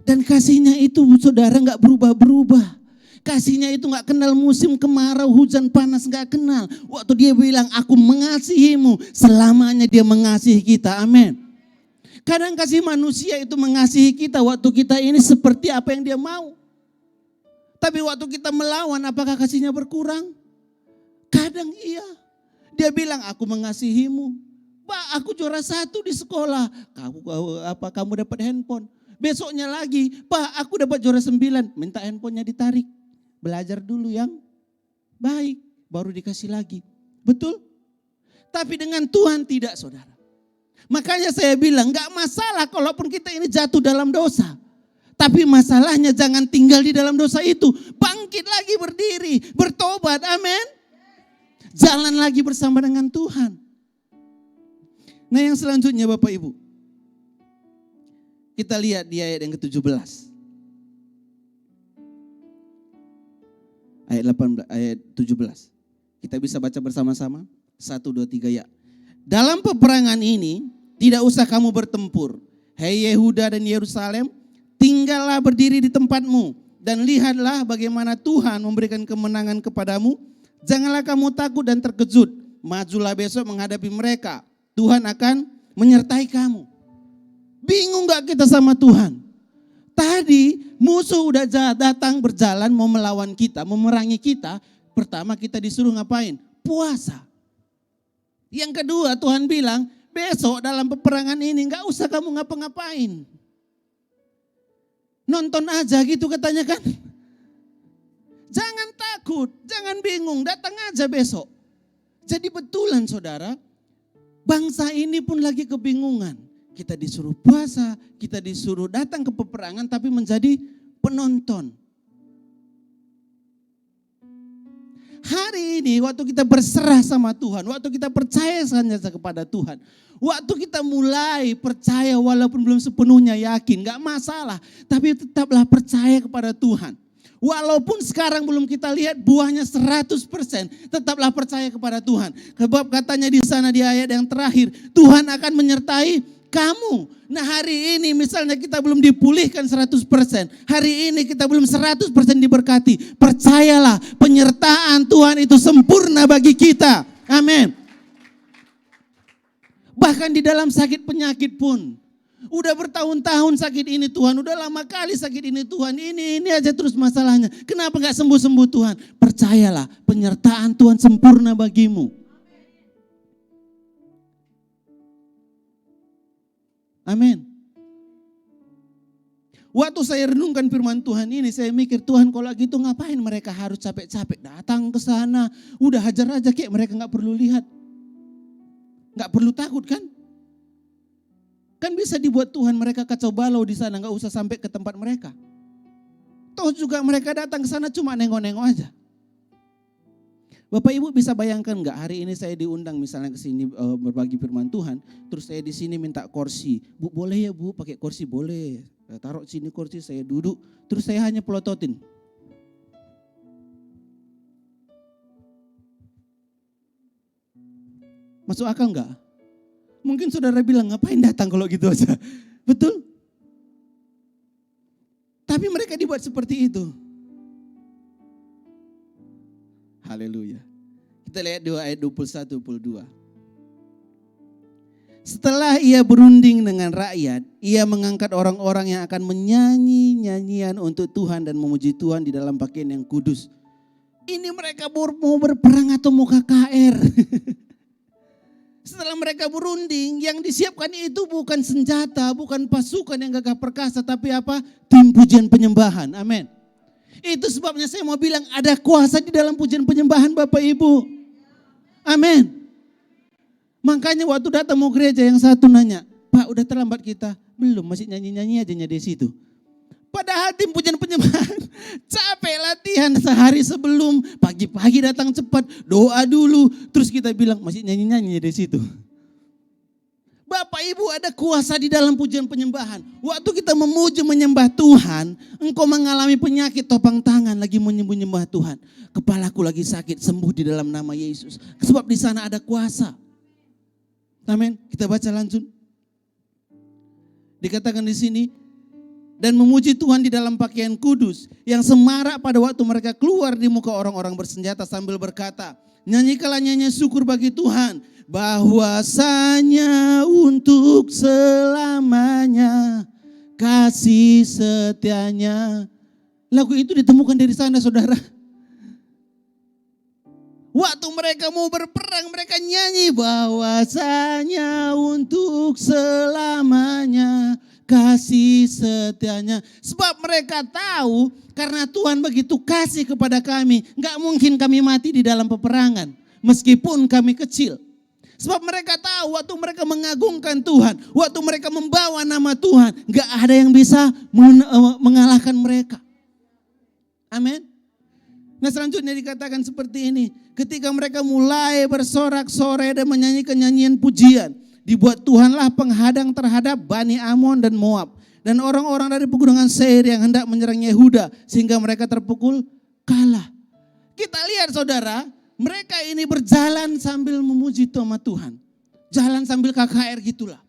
Dan kasihnya itu saudara gak berubah-berubah. Kasihnya itu gak kenal musim kemarau, hujan panas gak kenal. Waktu dia bilang aku mengasihimu, selamanya dia mengasihi kita, amin. Kadang kasih manusia itu mengasihi kita waktu kita ini seperti apa yang dia mau. Tapi waktu kita melawan apakah kasihnya berkurang? Kadang iya. Dia bilang aku mengasihimu. Pak aku juara 1 di sekolah, kamu dapat handphone. Besoknya lagi, Pak aku dapat juara 9, minta handphonenya ditarik. Belajar dulu yang baik, baru dikasih lagi. Betul? Tapi dengan Tuhan tidak, saudara. Makanya saya bilang gak masalah kalaupun kita ini jatuh dalam dosa. Tapi masalahnya jangan tinggal di dalam dosa itu. Bangkit lagi berdiri, bertobat, amin. Jalan lagi bersama dengan Tuhan. Nah yang selanjutnya Bapak Ibu. Kita lihat di ayat yang ke-17. Ayat 17. Kita bisa baca bersama-sama. 1, 2, 3 ya. Dalam peperangan ini tidak usah kamu bertempur. Hei Yehuda dan Yerusalem, tinggallah berdiri di tempatmu. Dan lihatlah bagaimana Tuhan memberikan kemenangan kepadamu. Janganlah kamu takut dan terkejut. Majulah besok menghadapi mereka. Tuhan akan menyertai kamu. Bingung gak kita sama Tuhan? Tadi musuh udah datang berjalan mau melawan kita, memerangi kita. Pertama kita disuruh ngapain? Puasa. Yang kedua Tuhan bilang, besok dalam peperangan ini gak usah kamu ngapa-ngapain. Nonton aja gitu katanya kan. Jangan takut, jangan bingung, datang aja besok. Jadi betulan saudara, bangsa ini pun lagi kebingungan. Kita disuruh puasa, kita disuruh datang ke peperangan tapi menjadi penonton. Hari ini waktu kita berserah sama Tuhan, waktu kita percaya saja kepada Tuhan, waktu kita mulai percaya walaupun belum sepenuhnya yakin, gak masalah, tapi tetaplah percaya kepada Tuhan. Walaupun sekarang belum kita lihat buahnya 100%, tetaplah percaya kepada Tuhan. Sebab katanya di sana di ayat yang terakhir, Tuhan akan menyertai kamu. Nah hari ini misalnya kita belum dipulihkan 100%. Hari ini kita belum 100% diberkati. Percayalah penyertaan Tuhan itu sempurna bagi kita. Amin. Bahkan di dalam sakit penyakit pun. Udah bertahun-tahun sakit ini Tuhan. Udah lama kali sakit ini Tuhan. Ini aja terus masalahnya. Kenapa gak sembuh-sembuh Tuhan? Percayalah penyertaan Tuhan sempurna bagimu. Amin. Waktu saya renungkan firman Tuhan ini, saya mikir Tuhan kalau gitu ngapain mereka harus capek-capek datang ke sana. Udah hajar aja kayak mereka gak perlu lihat. Gak perlu takut kan? Kan bisa dibuat Tuhan mereka kacau balau di sana, gak usah sampai ke tempat mereka. Atau juga mereka datang ke sana cuma nengok-nengok aja. Bapak Ibu bisa bayangkan nggak, hari ini saya diundang misalnya ke sini berbagi firman Tuhan, terus saya di sini minta kursi. Bu, boleh ya Bu pakai kursi? Boleh. Saya taruh sini kursi, saya duduk, terus saya hanya pelototin. Masuk akal nggak? Mungkin saudara bilang, ngapain datang kalau gitu aja? Betul? Tapi mereka dibuat seperti itu. Haleluya. Kita lihat 2 ayat 21-22. Setelah ia berunding dengan rakyat, ia mengangkat orang-orang yang akan menyanyi nyanyian untuk Tuhan dan memuji Tuhan di dalam pakaian yang kudus. Ini mereka mau berperang atau mau KKR? Setelah mereka berunding, yang disiapkan itu bukan senjata, bukan pasukan yang gagah perkasa, tapi apa? Tim pujian penyembahan. Amin. Itu sebabnya saya mau bilang ada kuasa di dalam pujian penyembahan Bapak Ibu. Amin. Makanya waktu datang mau gereja yang satu nanya, Pak udah terlambat kita? Belum, masih nyanyi-nyanyi aja di situ. Padahal tim pujian penyembahan capek latihan sehari sebelum, pagi-pagi datang cepat, doa dulu, terus kita bilang masih nyanyi-nyanyi di situ. Bapak Ibu ada kuasa di dalam pujian penyembahan. Waktu kita memuji menyembah Tuhan, engkau mengalami penyakit topang tangan lagi menyembah Tuhan. Kepalaku lagi sakit, sembuh di dalam nama Yesus. Sebab di sana ada kuasa. Amin. Kita baca lanjut. Dikatakan di sini, dan memuji Tuhan di dalam pakaian kudus yang semarak pada waktu mereka keluar di muka orang-orang bersenjata sambil berkata, nyanyikanlah nyanyian syukur bagi Tuhan, bahwasanya untuk selamanya kasih setianya. Lagu itu ditemukan dari sana, saudara. Waktu mereka mau berperang, mereka nyanyi bahwasanya untuk selamanya kasih setianya. Sebab mereka tahu karena Tuhan begitu kasih kepada kami, gak mungkin kami mati di dalam peperangan meskipun kami kecil. Sebab mereka tahu waktu mereka mengagungkan Tuhan, waktu mereka membawa nama Tuhan, gak ada yang bisa mengalahkan mereka. Amin. Nah selanjutnya dikatakan seperti ini, ketika mereka mulai bersorak-sorai dan menyanyikan nyanyian pujian, dibuat Tuhanlah penghadang terhadap Bani Amon dan Moab dan orang-orang dari pegunungan Seir yang hendak menyerang Yehuda sehingga mereka terpukul kalah. Kita lihat saudara, mereka ini berjalan sambil memuji nama Tuhan. Jalan sambil KKR gitulah.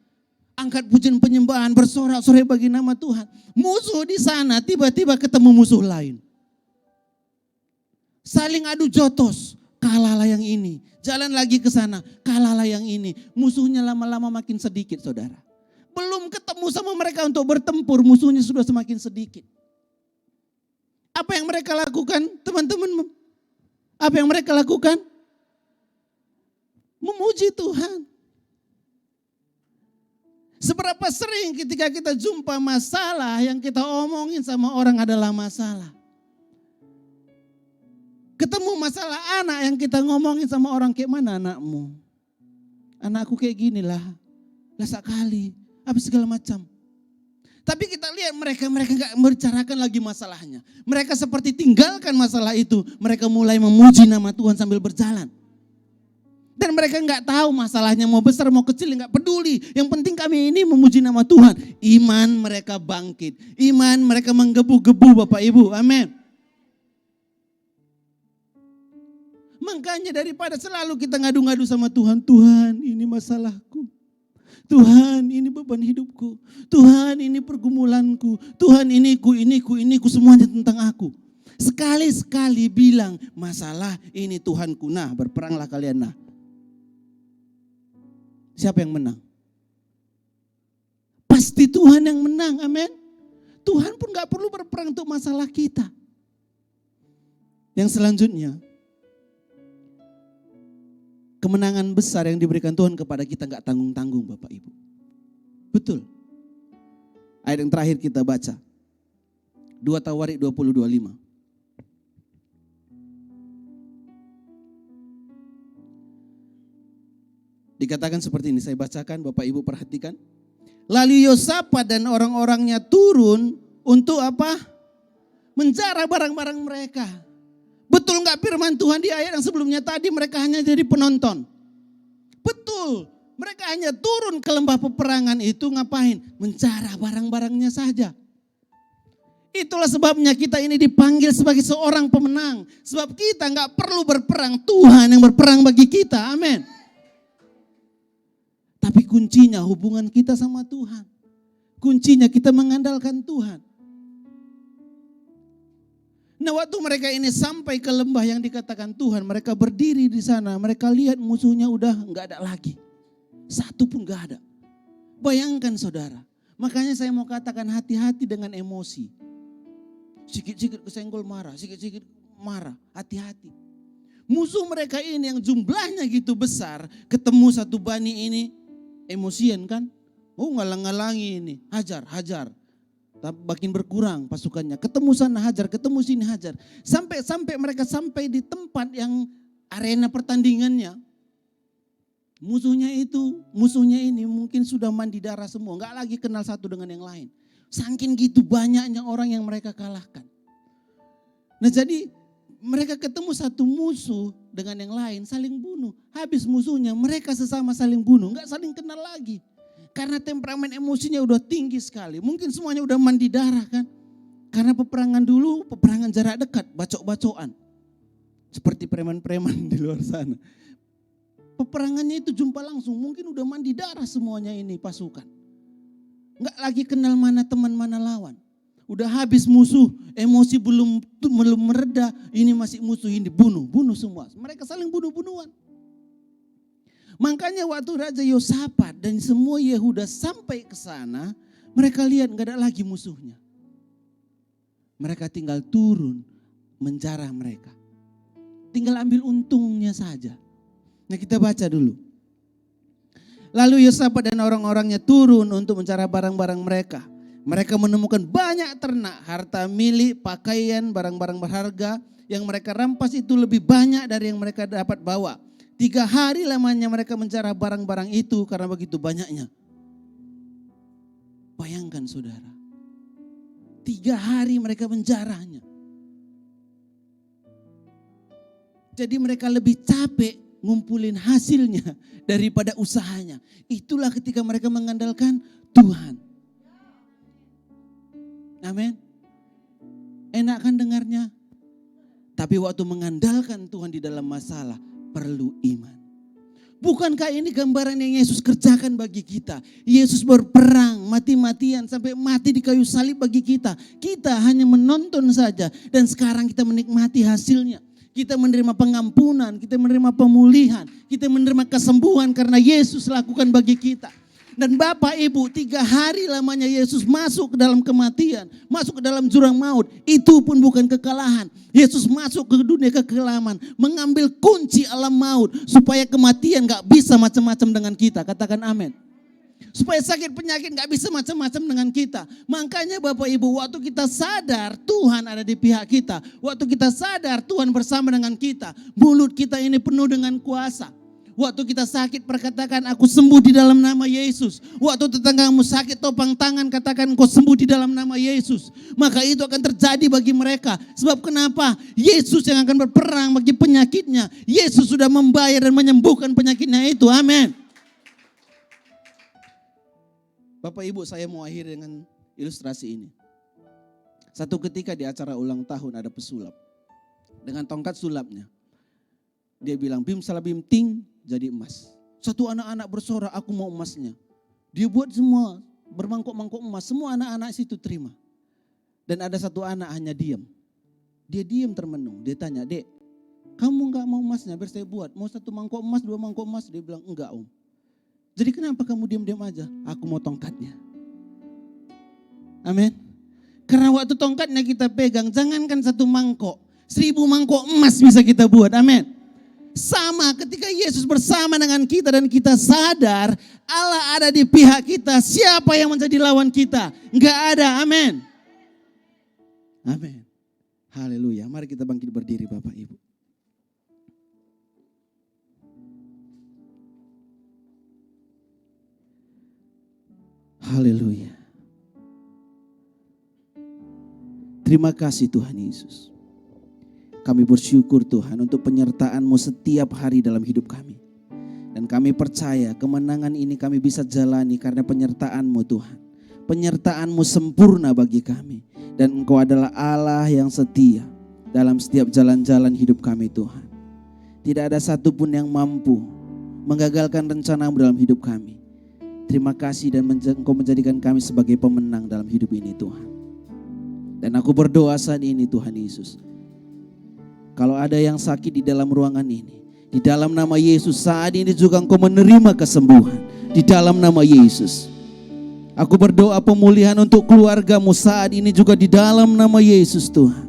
Angkat pujian penyembahan, bersorak-sorai bagi nama Tuhan. Musuh di sana tiba-tiba ketemu musuh lain. Saling adu jotos, kalahlah yang ini. Jalan lagi ke sana, kalahlah yang ini. Musuhnya lama-lama makin sedikit, saudara. Belum ketemu sama mereka untuk bertempur, musuhnya sudah semakin sedikit. Apa yang mereka lakukan, teman-teman? Apa yang mereka lakukan? Memuji Tuhan. Seberapa sering ketika kita jumpa masalah, yang kita omongin sama orang adalah masalah. Ketemu masalah anak yang kita ngomongin sama orang, kayak mana anakmu? Anakku kayak gini lah sekali, habis segala macam. Tapi kita lihat mereka gak membicarakan lagi masalahnya. Mereka seperti tinggalkan masalah itu, mereka mulai memuji nama Tuhan sambil berjalan. Dan mereka gak tahu masalahnya mau besar mau kecil, gak peduli. Yang penting kami ini memuji nama Tuhan. Iman mereka bangkit, iman mereka menggebu-gebu Bapak Ibu, amin. Makanya daripada selalu kita ngadu-ngadu sama Tuhan, Tuhan ini masalahku, Tuhan ini beban hidupku, Tuhan ini pergumulanku, Tuhan iniku, semuanya tentang aku. Sekali-sekali bilang masalah ini Tuhanku, nah berperanglah kalian nah. Siapa yang menang? Pasti Tuhan yang menang, amin. Tuhan pun gak perlu berperang untuk masalah kita. Yang selanjutnya, kemenangan besar yang diberikan Tuhan kepada kita gak tanggung-tanggung Bapak Ibu. Betul. Ayat yang terakhir kita baca. 2 Tawarik 20:25. Dikatakan seperti ini, saya bacakan Bapak Ibu perhatikan. Lalu Yosafat dan orang-orangnya turun untuk apa? menjara barang-barang mereka. Betul nggak firman Tuhan di ayat yang sebelumnya tadi mereka hanya jadi penonton? Betul, mereka hanya turun ke lembah peperangan itu ngapain? Menjara barang-barangnya saja. Itulah sebabnya kita ini dipanggil sebagai seorang pemenang. Sebab kita nggak perlu berperang, Tuhan yang berperang bagi kita, amin. Tapi kuncinya hubungan kita sama Tuhan. Kuncinya kita mengandalkan Tuhan. Nah, waktu mereka ini sampai ke lembah yang dikatakan Tuhan, mereka berdiri di sana, mereka lihat musuhnya udah nggak ada lagi. Satu pun nggak ada. Bayangkan saudara, makanya saya mau katakan hati-hati dengan emosi. Sikit-sikit kesenggol marah, sikit-sikit marah, hati-hati. Musuh mereka ini yang jumlahnya gitu besar, ketemu satu bani ini, emosian kan? Oh, ngalang-ngalangi ini, hajar. Makin berkurang pasukannya. Ketemu sana hajar, ketemu sini hajar. Sampai mereka sampai di tempat yang arena pertandingannya. Musuhnya ini mungkin sudah mandi darah semua. Enggak lagi kenal satu dengan yang lain. Saking gitu banyaknya orang yang mereka kalahkan. Nah, jadi mereka ketemu satu musuh dengan yang lain saling bunuh. Habis musuhnya mereka sesama saling bunuh. Enggak saling kenal lagi. Karena temperamen emosinya udah tinggi sekali. Mungkin semuanya udah mandi darah kan. Karena peperangan dulu, peperangan jarak dekat, bacok-bacokan. Seperti preman-preman di luar sana. Peperangannya itu jumpa langsung, mungkin udah mandi darah semuanya ini pasukan. Enggak lagi kenal mana teman, mana lawan. Udah habis musuh, emosi belum mereda, ini masih musuh ini, bunuh semua. Mereka saling bunuh-bunuhan. Makanya waktu Raja Yosafat dan semua Yehuda sampai ke sana, mereka lihat gak ada lagi musuhnya. Mereka tinggal turun menjarah mereka. Tinggal ambil untungnya saja. Nah, kita baca dulu. Lalu Yosafat dan orang-orangnya turun untuk menjarah barang-barang mereka. Mereka menemukan banyak ternak, harta milik, pakaian, barang-barang berharga. Yang mereka rampas itu lebih banyak dari yang mereka dapat bawa. 3 hari lamanya mereka menjarah barang-barang itu karena begitu banyaknya. Bayangkan saudara. 3 hari mereka menjarahnya. Jadi mereka lebih capek ngumpulin hasilnya daripada usahanya. Itulah ketika mereka mengandalkan Tuhan. Amin. Enak kan dengarnya? Tapi waktu mengandalkan Tuhan di dalam masalah, perlu iman. Bukankah ini gambaran yang Yesus kerjakan bagi kita? Yesus berperang mati-matian sampai mati di kayu salib bagi kita. Kita hanya menonton saja dan sekarang kita menikmati hasilnya. Kita menerima pengampunan, kita menerima pemulihan, kita menerima kesembuhan karena Yesus lakukan bagi kita. Dan Bapak Ibu, 3 hari lamanya Yesus masuk ke dalam kematian, masuk ke dalam jurang maut. Itu pun bukan kekalahan. Yesus masuk ke dunia kekelaman, mengambil kunci alam maut supaya kematian gak bisa macam-macam dengan kita. Katakan amin. Supaya sakit penyakit gak bisa macam-macam dengan kita. Makanya Bapak Ibu, waktu kita sadar Tuhan ada di pihak kita, waktu kita sadar Tuhan bersama dengan kita, mulut kita ini penuh dengan kuasa. Waktu kita sakit perkatakan aku sembuh di dalam nama Yesus. Waktu tetanggamu sakit topang tangan katakan engkau sembuh di dalam nama Yesus. Maka itu akan terjadi bagi mereka. Sebab kenapa? Yesus yang akan berperang bagi penyakitnya. Yesus sudah membayar dan menyembuhkan penyakitnya itu. Amin. Bapak Ibu, saya mau akhiri dengan ilustrasi ini. Satu ketika di acara ulang tahun ada pesulap. Dengan tongkat sulapnya. Dia bilang bim salah bim ting jadi emas. Satu anak-anak bersorak aku mau emasnya. Dia buat semua bermangkok-mangkok emas. Semua anak-anak situ terima. Dan ada satu anak hanya diam. Dia diam termenung. Dia tanya, dek kamu enggak mau emasnya biar saya buat. Mau 1 mangkok emas, 2 mangkok emas. Dia bilang enggak om. Jadi kenapa kamu diam-diam aja? Aku mau tongkatnya. Amin. Karena waktu tongkatnya kita pegang, jangankan 1 mangkok. 1000 mangkok emas bisa kita buat. Amin. Sama ketika Yesus bersama dengan kita dan kita sadar Allah ada di pihak kita. Siapa yang menjadi lawan kita? Enggak ada. Amin. Amin. Haleluya. Mari kita bangkit berdiri Bapak Ibu. Haleluya. Terima kasih Tuhan Yesus. Kami bersyukur Tuhan untuk penyertaan-Mu setiap hari dalam hidup kami. Dan kami percaya kemenangan ini kami bisa jalani karena penyertaan-Mu Tuhan. Penyertaan-Mu sempurna bagi kami. Dan Engkau adalah Allah yang setia dalam setiap jalan-jalan hidup kami Tuhan. Tidak ada satupun yang mampu menggagalkan rencana-Mu dalam hidup kami. Terima kasih dan Engkau menjadikan kami sebagai pemenang dalam hidup ini Tuhan. Dan aku berdoa saat ini Tuhan Yesus. Kalau ada yang sakit di dalam ruangan ini, di dalam nama Yesus saat ini juga Engkau menerima kesembuhan. Di dalam nama Yesus. Aku berdoa pemulihan untuk keluarga-Mu saat ini juga di dalam nama Yesus Tuhan.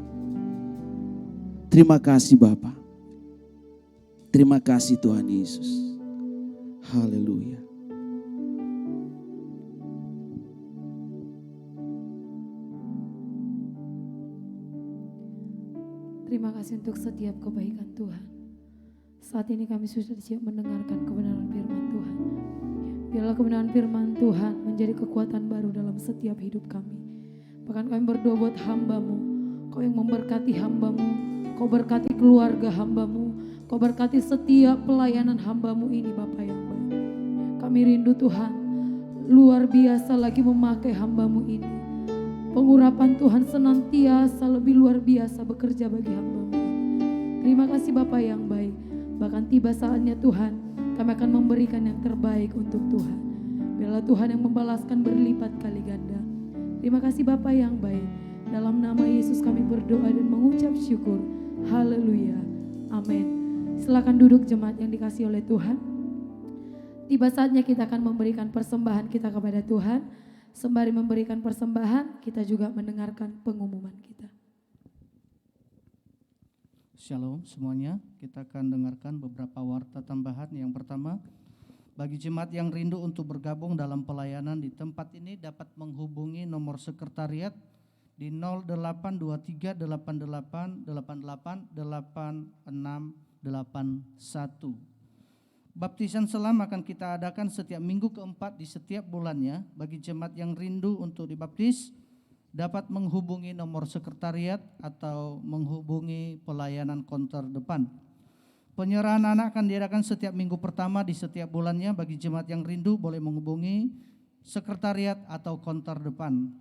Terima kasih Bapa. Terima kasih Tuhan Yesus. Haleluya. Terima kasih untuk setiap kebaikan Tuhan. Saat ini kami sudah siap mendengarkan kebenaran firman Tuhan. Biarlah kebenaran firman Tuhan menjadi kekuatan baru dalam setiap hidup kami. Bahkan kami berdoa buat hamba-Mu. Kau yang memberkati hamba-Mu. Kau berkati keluarga hamba-Mu. Kau berkati setiap pelayanan hamba-Mu ini Bapa yang baik. Kami rindu Tuhan. Luar biasa lagi memakai hamba-Mu ini. Pengurapan Tuhan senantiasa lebih luar biasa bekerja bagi hamba-Mu. Terima kasih Bapa yang baik. Bahkan tiba saatnya Tuhan, kami akan memberikan yang terbaik untuk Tuhan. Biarlah Tuhan yang membalaskan berlipat kali ganda. Terima kasih Bapa yang baik. Dalam nama Yesus kami berdoa dan mengucap syukur. Haleluya. Amin. Silakan duduk jemaat yang dikasihi oleh Tuhan. Tiba saatnya kita akan memberikan persembahan kita kepada Tuhan. Sembari memberikan persembahan, kita juga mendengarkan pengumuman kita. Shalom semuanya, kita akan dengarkan beberapa warta tambahan. Yang pertama, bagi jemaat yang rindu untuk bergabung dalam pelayanan di tempat ini dapat menghubungi nomor sekretariat di 0823 88 88 8681. Baptisan selam akan kita adakan setiap minggu keempat di setiap bulannya. Bagi jemaat yang rindu untuk dibaptis, dapat menghubungi nomor sekretariat atau menghubungi pelayanan konter depan. Penyerahan anak akan diadakan setiap minggu pertama di setiap bulannya. Bagi jemaat yang rindu boleh menghubungi sekretariat atau konter depan.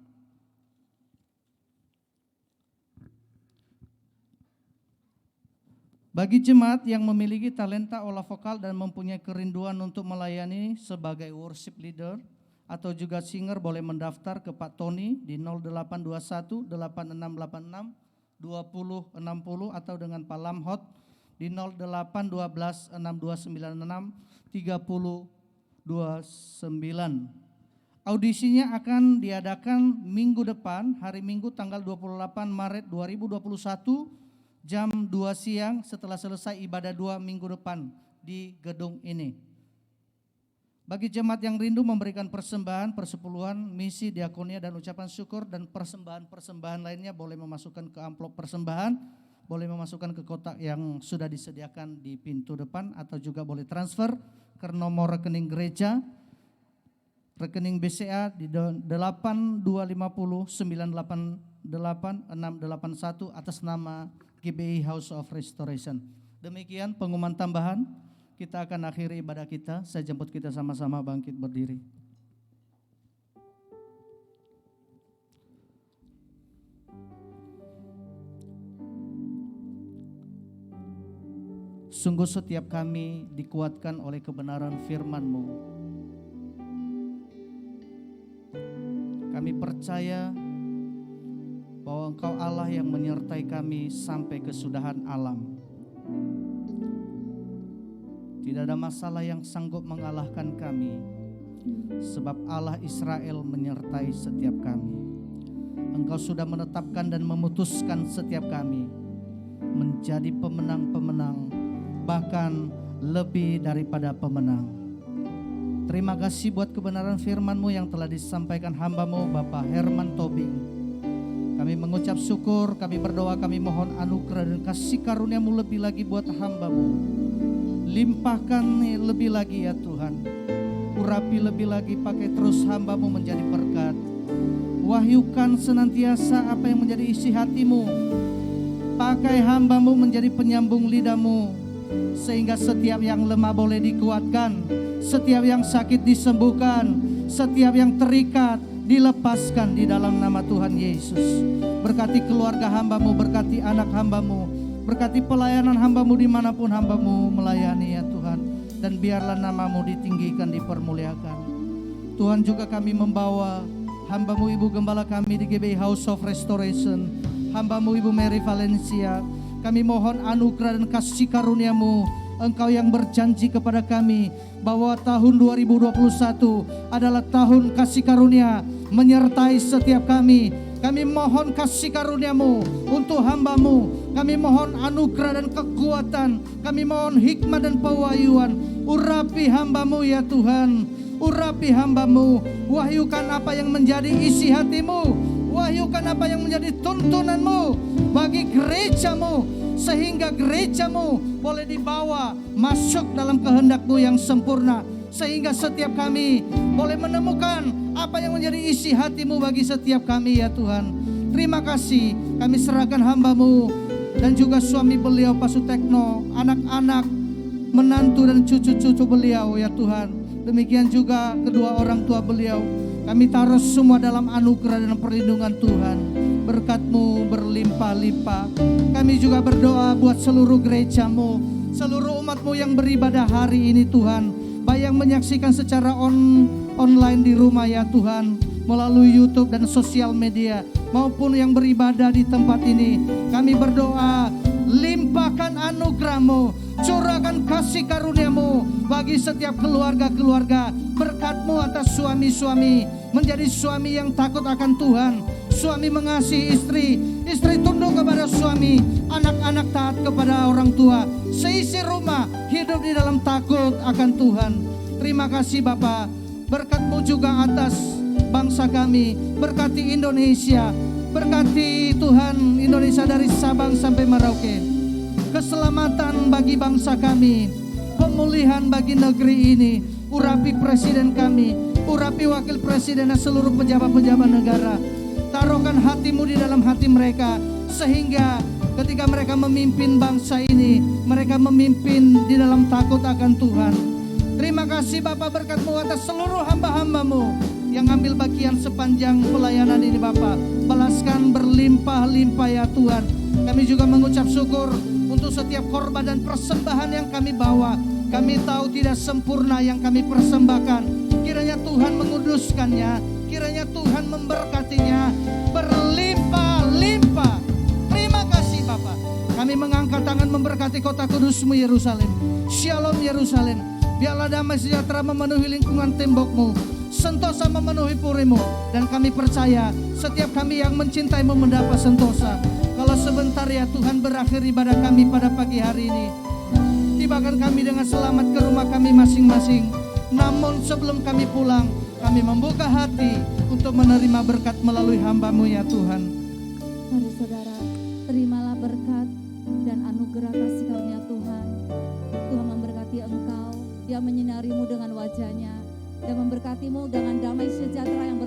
Bagi jemaat yang memiliki talenta olah vokal dan mempunyai kerinduan untuk melayani sebagai worship leader atau juga singer, boleh mendaftar ke Pak Tony di 0821 8686 2060 atau dengan Pak Lamhot di 0812 6296 3029. Audisinya akan diadakan minggu depan, hari Minggu tanggal 28 Maret 2021 jam 2 siang setelah selesai ibadah 2 minggu depan di gedung ini. Bagi jemaat yang rindu memberikan persembahan, persepuluhan, misi, diakonia dan ucapan syukur dan persembahan-persembahan lainnya boleh memasukkan ke amplop persembahan, boleh memasukkan ke kotak yang sudah disediakan di pintu depan atau juga boleh transfer ke nomor rekening gereja, rekening BCA di 8250 988 681 atas nama GBI House of Restoration. Demikian pengumuman tambahan. Kita akan akhiri ibadah kita. Saya jemput kita sama-sama bangkit berdiri. Sungguh setiap kami dikuatkan oleh kebenaran firman-Mu. Kami percaya bahwa Engkau Allah yang menyertai kami sampai kesudahan alam. Tidak ada masalah yang sanggup mengalahkan kami, sebab Allah Israel menyertai setiap kami. Engkau sudah menetapkan dan memutuskan setiap kami menjadi pemenang-pemenang, bahkan lebih daripada pemenang. Terima kasih buat kebenaran firman-Mu yang telah disampaikan hamba-Mu Bapak Herman Tobing. Kami mengucap syukur, kami berdoa, kami mohon anugerah dan kasih karunia-Mu lebih lagi buat hamba-Mu. Limpahkan lebih lagi ya Tuhan. Urapi lebih lagi, pakai terus hamba-Mu menjadi berkat. Wahyu wahyukan senantiasa apa yang menjadi isi hatimu. Pakai hamba-Mu menjadi penyambung lidah-Mu, sehingga setiap yang lemah boleh dikuatkan, setiap yang sakit disembuhkan, setiap yang terikat dilepaskan di dalam nama Tuhan Yesus. Berkati keluarga hamba-Mu, berkati anak hamba-Mu, berkati pelayanan hamba-Mu dimanapun hamba-Mu melayani ya Tuhan. Dan biarlah nama-Mu ditinggikan, dipermuliakan. Tuhan, juga kami membawa hamba-Mu Ibu Gembala kami di GBI House of Restoration, hamba-Mu Ibu Mary Valencia. Kami mohon anugerah dan kasih karunia-Mu. Engkau yang berjanji kepada kami bahwa tahun 2021 adalah tahun kasih karunia menyertai setiap kami. Kami mohon kasih karunia-Mu untuk hamba-Mu. Kami mohon anugerah dan kekuatan. Kami mohon hikmat dan pewahyuan. Urapi hamba-Mu ya Tuhan. Urapi hamba-Mu. Wahyukan apa yang menjadi isi hati-Mu. Wahyukan apa yang menjadi tuntunan-Mu bagi gereja-Mu, sehingga gereja-Mu boleh dibawa masuk dalam kehendak-Mu yang sempurna, sehingga setiap kami boleh menemukan apa yang menjadi isi hati-Mu bagi setiap kami ya Tuhan. Terima kasih, kami serahkan hamba-Mu dan juga suami beliau Pak Sutekno, anak-anak, menantu dan cucu-cucu beliau ya Tuhan. Demikian juga kedua orang tua beliau. Kami taruh semua dalam anugerah dan perlindungan Tuhan. Berkat-Mu berlimpah-limpah. Kami juga berdoa buat seluruh gereja-Mu, seluruh umat-Mu yang beribadah hari ini Tuhan, baik yang menyaksikan secara online di rumah ya Tuhan, melalui YouTube dan sosial media, maupun yang beribadah di tempat ini. Kami berdoa, limpahkan anugerah-Mu, curahkan kasih karunia-Mu bagi setiap keluarga-keluarga. Berkat-Mu atas suami-suami, menjadi suami yang takut akan Tuhan, suami mengasihi istri, istri tunduk kepada suami, anak-anak taat kepada orang tua, seisi rumah hidup di dalam takut akan Tuhan. Terima kasih Bapa. Berkat-Mu juga atas bangsa kami, berkati Indonesia, berkati Tuhan Indonesia dari Sabang sampai Merauke. Keselamatan bagi bangsa kami, pemulihan bagi negeri ini. Urapi presiden kami, urapi wakil presiden dan seluruh pejabat-pejabat negara. Taruhkan hati-Mu di dalam hati mereka, sehingga ketika mereka memimpin bangsa ini, mereka memimpin di dalam takut akan Tuhan. Terima kasih Bapa, berkat-Mu atas seluruh hamba-hamba-Mu yang ambil bagian sepanjang pelayanan ini Bapa. Balaskan berlimpah-limpah ya Tuhan. Kami juga mengucap syukur untuk setiap korban dan persembahan yang kami bawa. Kami tahu tidak sempurna yang kami persembahkan. Kiranya Tuhan menguduskannya, kiranya Tuhan memberkatinya berlimpah-limpah. Terima kasih Bapa. Kami mengangkat tangan memberkati kota kudus-Mu Yerusalem. Shalom Yerusalem. Biarlah damai sejahtera memenuhi lingkungan tembok-Mu, sentosa memenuhi puri-Mu. Dan kami percaya setiap kami yang mencintai-Mu mendapat sentosa. Kalau sebentar ya Tuhan berakhir ibadah kami pada pagi hari ini, tibakan kami dengan selamat ke rumah kami masing-masing. Namun sebelum kami pulang, kami membuka hati untuk menerima berkat melalui hamba-Mu ya Tuhan. Mari saudara, terimalah berkat dan anugerah kasih karunia Tuhan. Tuhan memberkati engkau, Dia menyinarimu dengan wajah-Nya dan memberkatimu dengan damai sejahtera yang